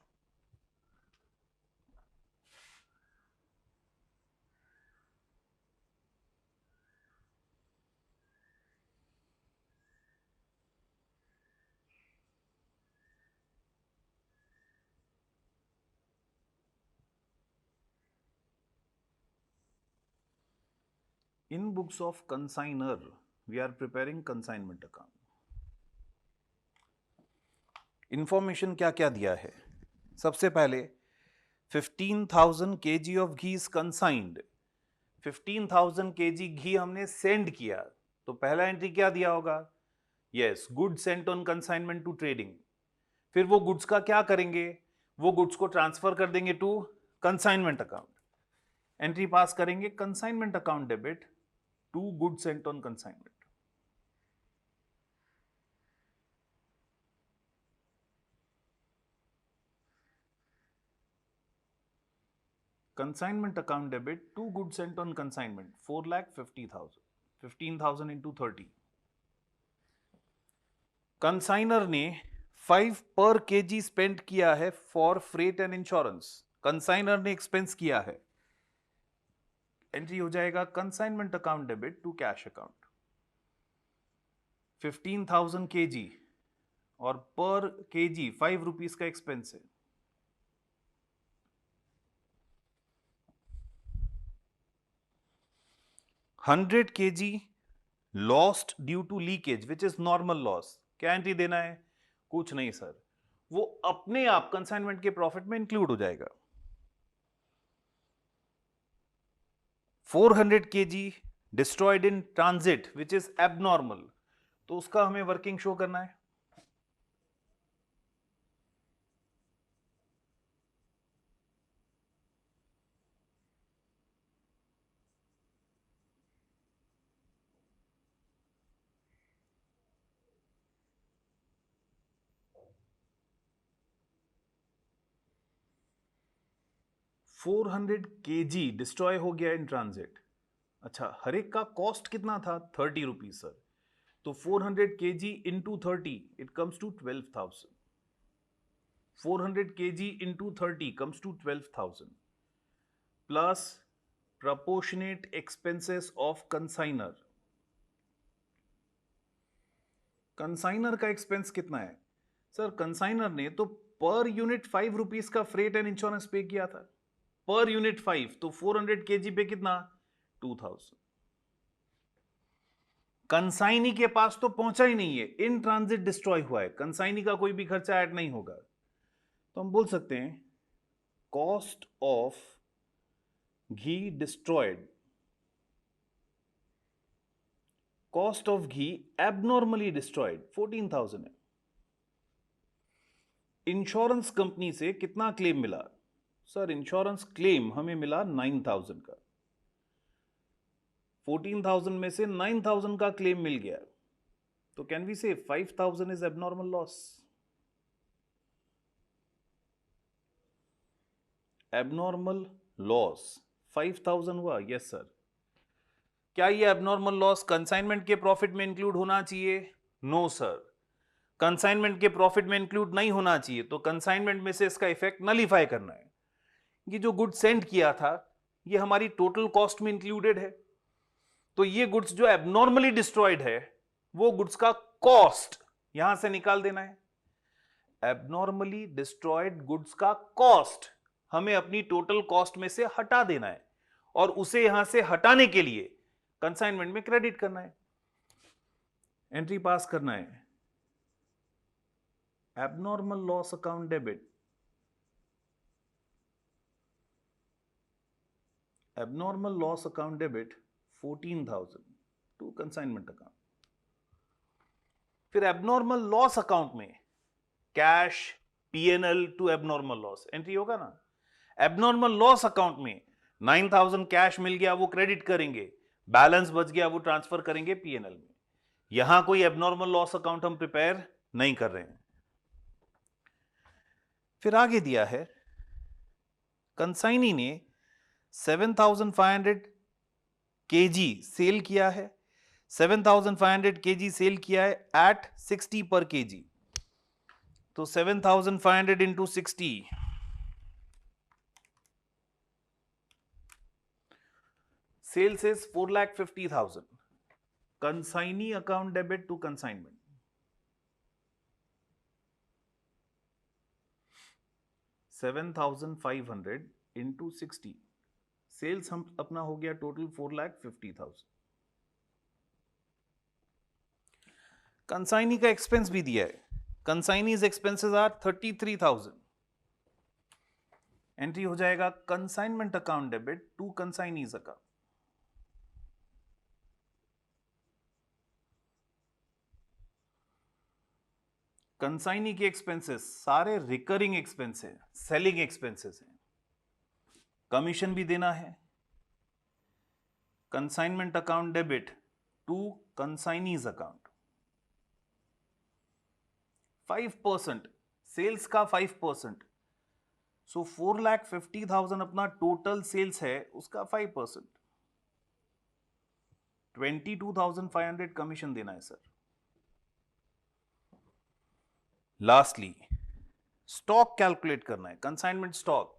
[SPEAKER 1] In books of consignor, we are preparing consignment account. Information क्या क्या दिया है? सबसे पहले 15,000 kg of ghee is consigned. 15,000 kg घी हमने send किया, तो पहला एंट्री क्या दिया होगा? Yes, goods sent on consignment to trading. फिर वो गुड्स का क्या करेंगे? वो गुड्स को ट्रांसफर कर देंगे to consignment account. Entry pass करेंगे consignment account debit to goods sent on consignment. Consignment account debit, 2 goods sent on consignment, 4,50,000. 15,000 into 30. Consignor ने 5 पर केजी स्पेंड किया है for freight and insurance, consignor ने expense किया है, entry हो जाएगा consignment account debit to cash account. 15,000 kg और per kg 5 rupees का एक्सपेंस है। Hundred kg lost due to leakage which is normal loss, क्या एंट्री देना है? कुछ नहीं सर, वो अपने आप कंसाइनमेंट के प्रॉफिट में इंक्लूड हो जाएगा। 400 KG destroyed in transit which is abnormal, तो उसका हमें वर्किंग शो करना है। फोर 400 केजी डिस्ट्रॉय हो गया इन ट्रांजिट। अच्छा, हर एक का कॉस्ट कितना था? 30 रुपीज सर, तो 400 kg into 30 it comes to 12,000। 400 kg into 30 comes to 12,000 plus proportionate expenses of consignor। Consignor का एक्सपेंस कितना है सर? कंसाइनर ने तो पर यूनिट 5 रुपीज का फ्रेट एंड इंश्योरेंस पे किया था, पर यूनिट 5, तो 400 केजी पे कितना? 2,000। कंसाइनी के पास तो पहुंचा ही नहीं है, इन ट्रांजिट डिस्ट्रॉय हुआ है, कंसाइनी का कोई भी खर्चा ऐड नहीं होगा, तो हम बोल सकते हैं cost of ghee destroyed, cost of ghee abnormally destroyed 14,000 है। इंश्योरेंस कंपनी से कितना क्लेम मिला सर? इंश्योरेंस क्लेम हमें मिला 9,000 का, 14,000 में से 9,000 का क्लेम मिल गया, तो कैन वी से 5,000 is abnormal loss? Abnormal loss 5,000 हुआ, यस सर। क्या ये एबनॉर्मल लॉस कंसाइनमेंट के प्रॉफिट में इंक्लूड होना चाहिए? नो सर, कंसाइनमेंट के प्रॉफिट में इंक्लूड नहीं होना चाहिए, तो कंसाइनमेंट में से इसका इफेक्ट नलीफाई करना है। ये जो गुड्स सेंड किया था ये हमारी टोटल कॉस्ट में इंक्लूडेड है, तो ये गुड्स जो एबनॉर्मली डिस्ट्रॉयड है वो गुड्स का कॉस्ट यहां से निकाल देना है। एबनॉर्मली डिस्ट्रॉयड गुड्स का कॉस्ट हमें अपनी टोटल कॉस्ट में से हटा देना है, और उसे यहां से हटाने के लिए कंसाइनमेंट में क्रेडिट करना है, एंट्री पास करना है abnormal loss account debit, abnormal loss account debit 14,000 to consignment account। फिर abnormal loss account में cash PNL to abnormal loss entry होगा ना। एबनॉर्मल लॉस अकाउंट में 9,000 कैश मिल गया वो क्रेडिट करेंगे, बैलेंस बच गया वो ट्रांसफर करेंगे पीएनएल में। यहां कोई एबनॉर्मल लॉस अकाउंट हम प्रिपेयर नहीं कर रहे हैं। फिर आगे दिया है कंसाइनी ने 7,500 केजी सेल किया है, 7,500 केजी सेल किया है एट 60 पर केजी, तो 7,500 into 60 sales is 4,50,000। Consignee account debit to consignment, 7,500 into 60, sales हम अपना हो गया टोटल 4,50,000। कंसाइनी का एक्सपेंस भी दिया है, कंसाइनीज एक्सपेंसेस आर 33,000, एंट्री हो जाएगा consignment account debit to consignee's account. Consignee के एक्सपेंसेस सारे रिकरिंग एक्सपेंस है, सेलिंग एक्सपेंसेस हैं, कमीशन भी देना है। Consignment account debit to consignee's account 5%, sales का 5%, सो 4,50,000 अपना टोटल सेल्स है उसका 5%, 22,500 कमीशन देना है सर। लास्टली स्टॉक कैलकुलेट करना है, consignment stock.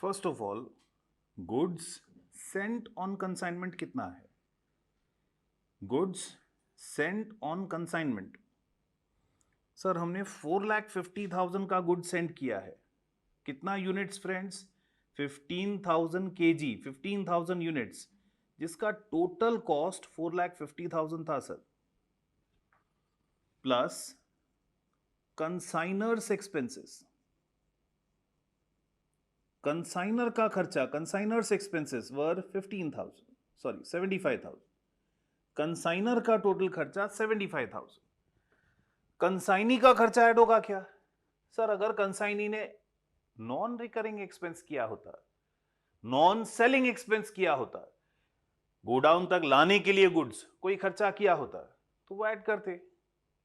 [SPEAKER 1] First of all, goods sent on consignment कितना है? Goods sent on consignment, sir हमने 4,50,000 का गुड सेंड किया है। कितना यूनिट्स फ्रेंड्स? 15,000 kg, 15,000 यूनिट्स, जिसका टोटल कॉस्ट 4,50,000 था सर, प्लस कंसाइनर्स एक्सपेंसेस, कंसाइनर का खर्चा, कंसाइनर्स एक्सपेंसेस वर 75,000, कंसाइनर का टोटल खर्चा 75,000। कंसाइनी का खर्चा ऐड होगा क्या? सर अगर कंसाइनी ने नॉन रिकरिंग एक्सपेंस किया होता, नॉन सेलिंग एक्सपेंस किया होता, गोडाउन तक लाने के लिए गुड्स कोई खर्चा किया होता, तो वो ऐड करते।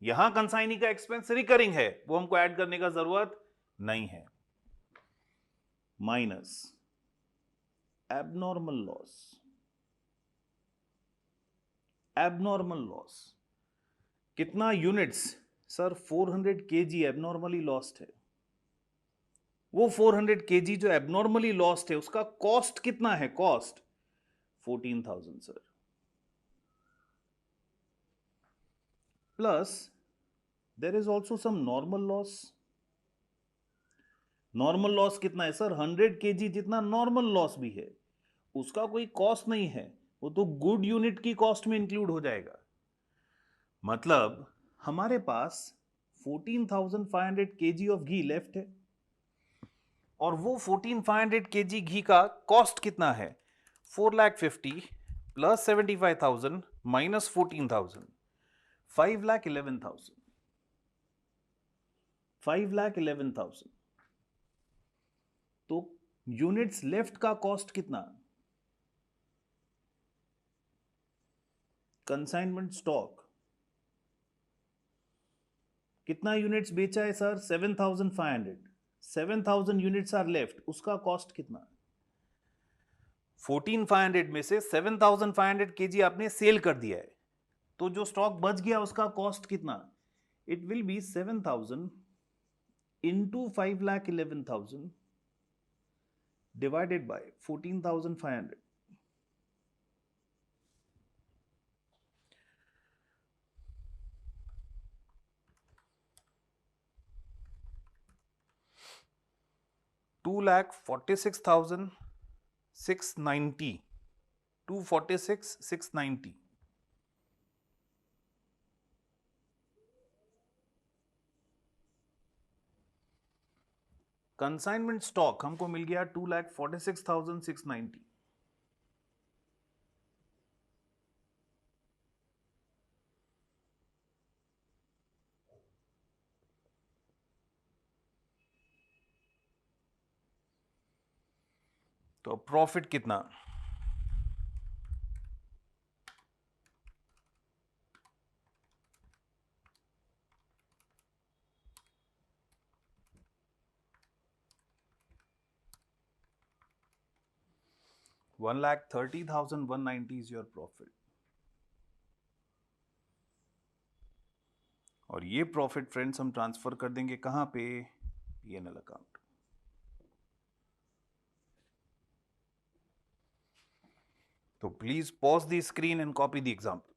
[SPEAKER 1] यहां कंसाइनी का एक्सपेंस रिकरिंग है, वो हमको ऐड करने का जरूरत नहीं है। Minus abnormal loss, abnormal loss कितना units? Sir 400 kg abnormally lost है। वो 400 kg जो एबनॉर्मली लॉस्ट है उसका कॉस्ट कितना है? Cost 14,000 sir, plus there is also some normal loss. Normal loss कितना है सर? 100 kg जितना नॉर्मल लॉस भी है, उसका कोई कॉस्ट नहीं है, वो तो गुड यूनिट की कॉस्ट में इंक्लूड हो जाएगा। मतलब हमारे पास 14,500 kg ऑफ घी लेफ्ट है, और वो 14,500 kg घी का कॉस्ट कितना है? 4,50,000 प्लस 75,000 माइनस 14,000, 5,11,000, 5,11,000। तो यूनिट्स लेफ्ट का कॉस्ट कितना? कंसाइनमेंट स्टॉक कितना यूनिट्स बेचा है सर? 7,500, 7,000 यूनिट्स आर लेफ्ट, उसका कॉस्ट कितना? 14,500 में से 7,500 kg आपने सेल कर दिया है, तो जो स्टॉक बच गया उसका कॉस्ट कितना? It will B 7,000 into 5,11,000 divided by 14,500. $2,46,690, 246,690। Consignment stock हमको मिल गया 2,46,690। तो प्रॉफिट कितना? $1,30,190 इज योर प्रॉफिट। और ये प्रॉफिट फ्रेंड्स हम ट्रांसफर कर देंगे कहां पे? P&L अकाउंट। तो please pause the screen and copy the example.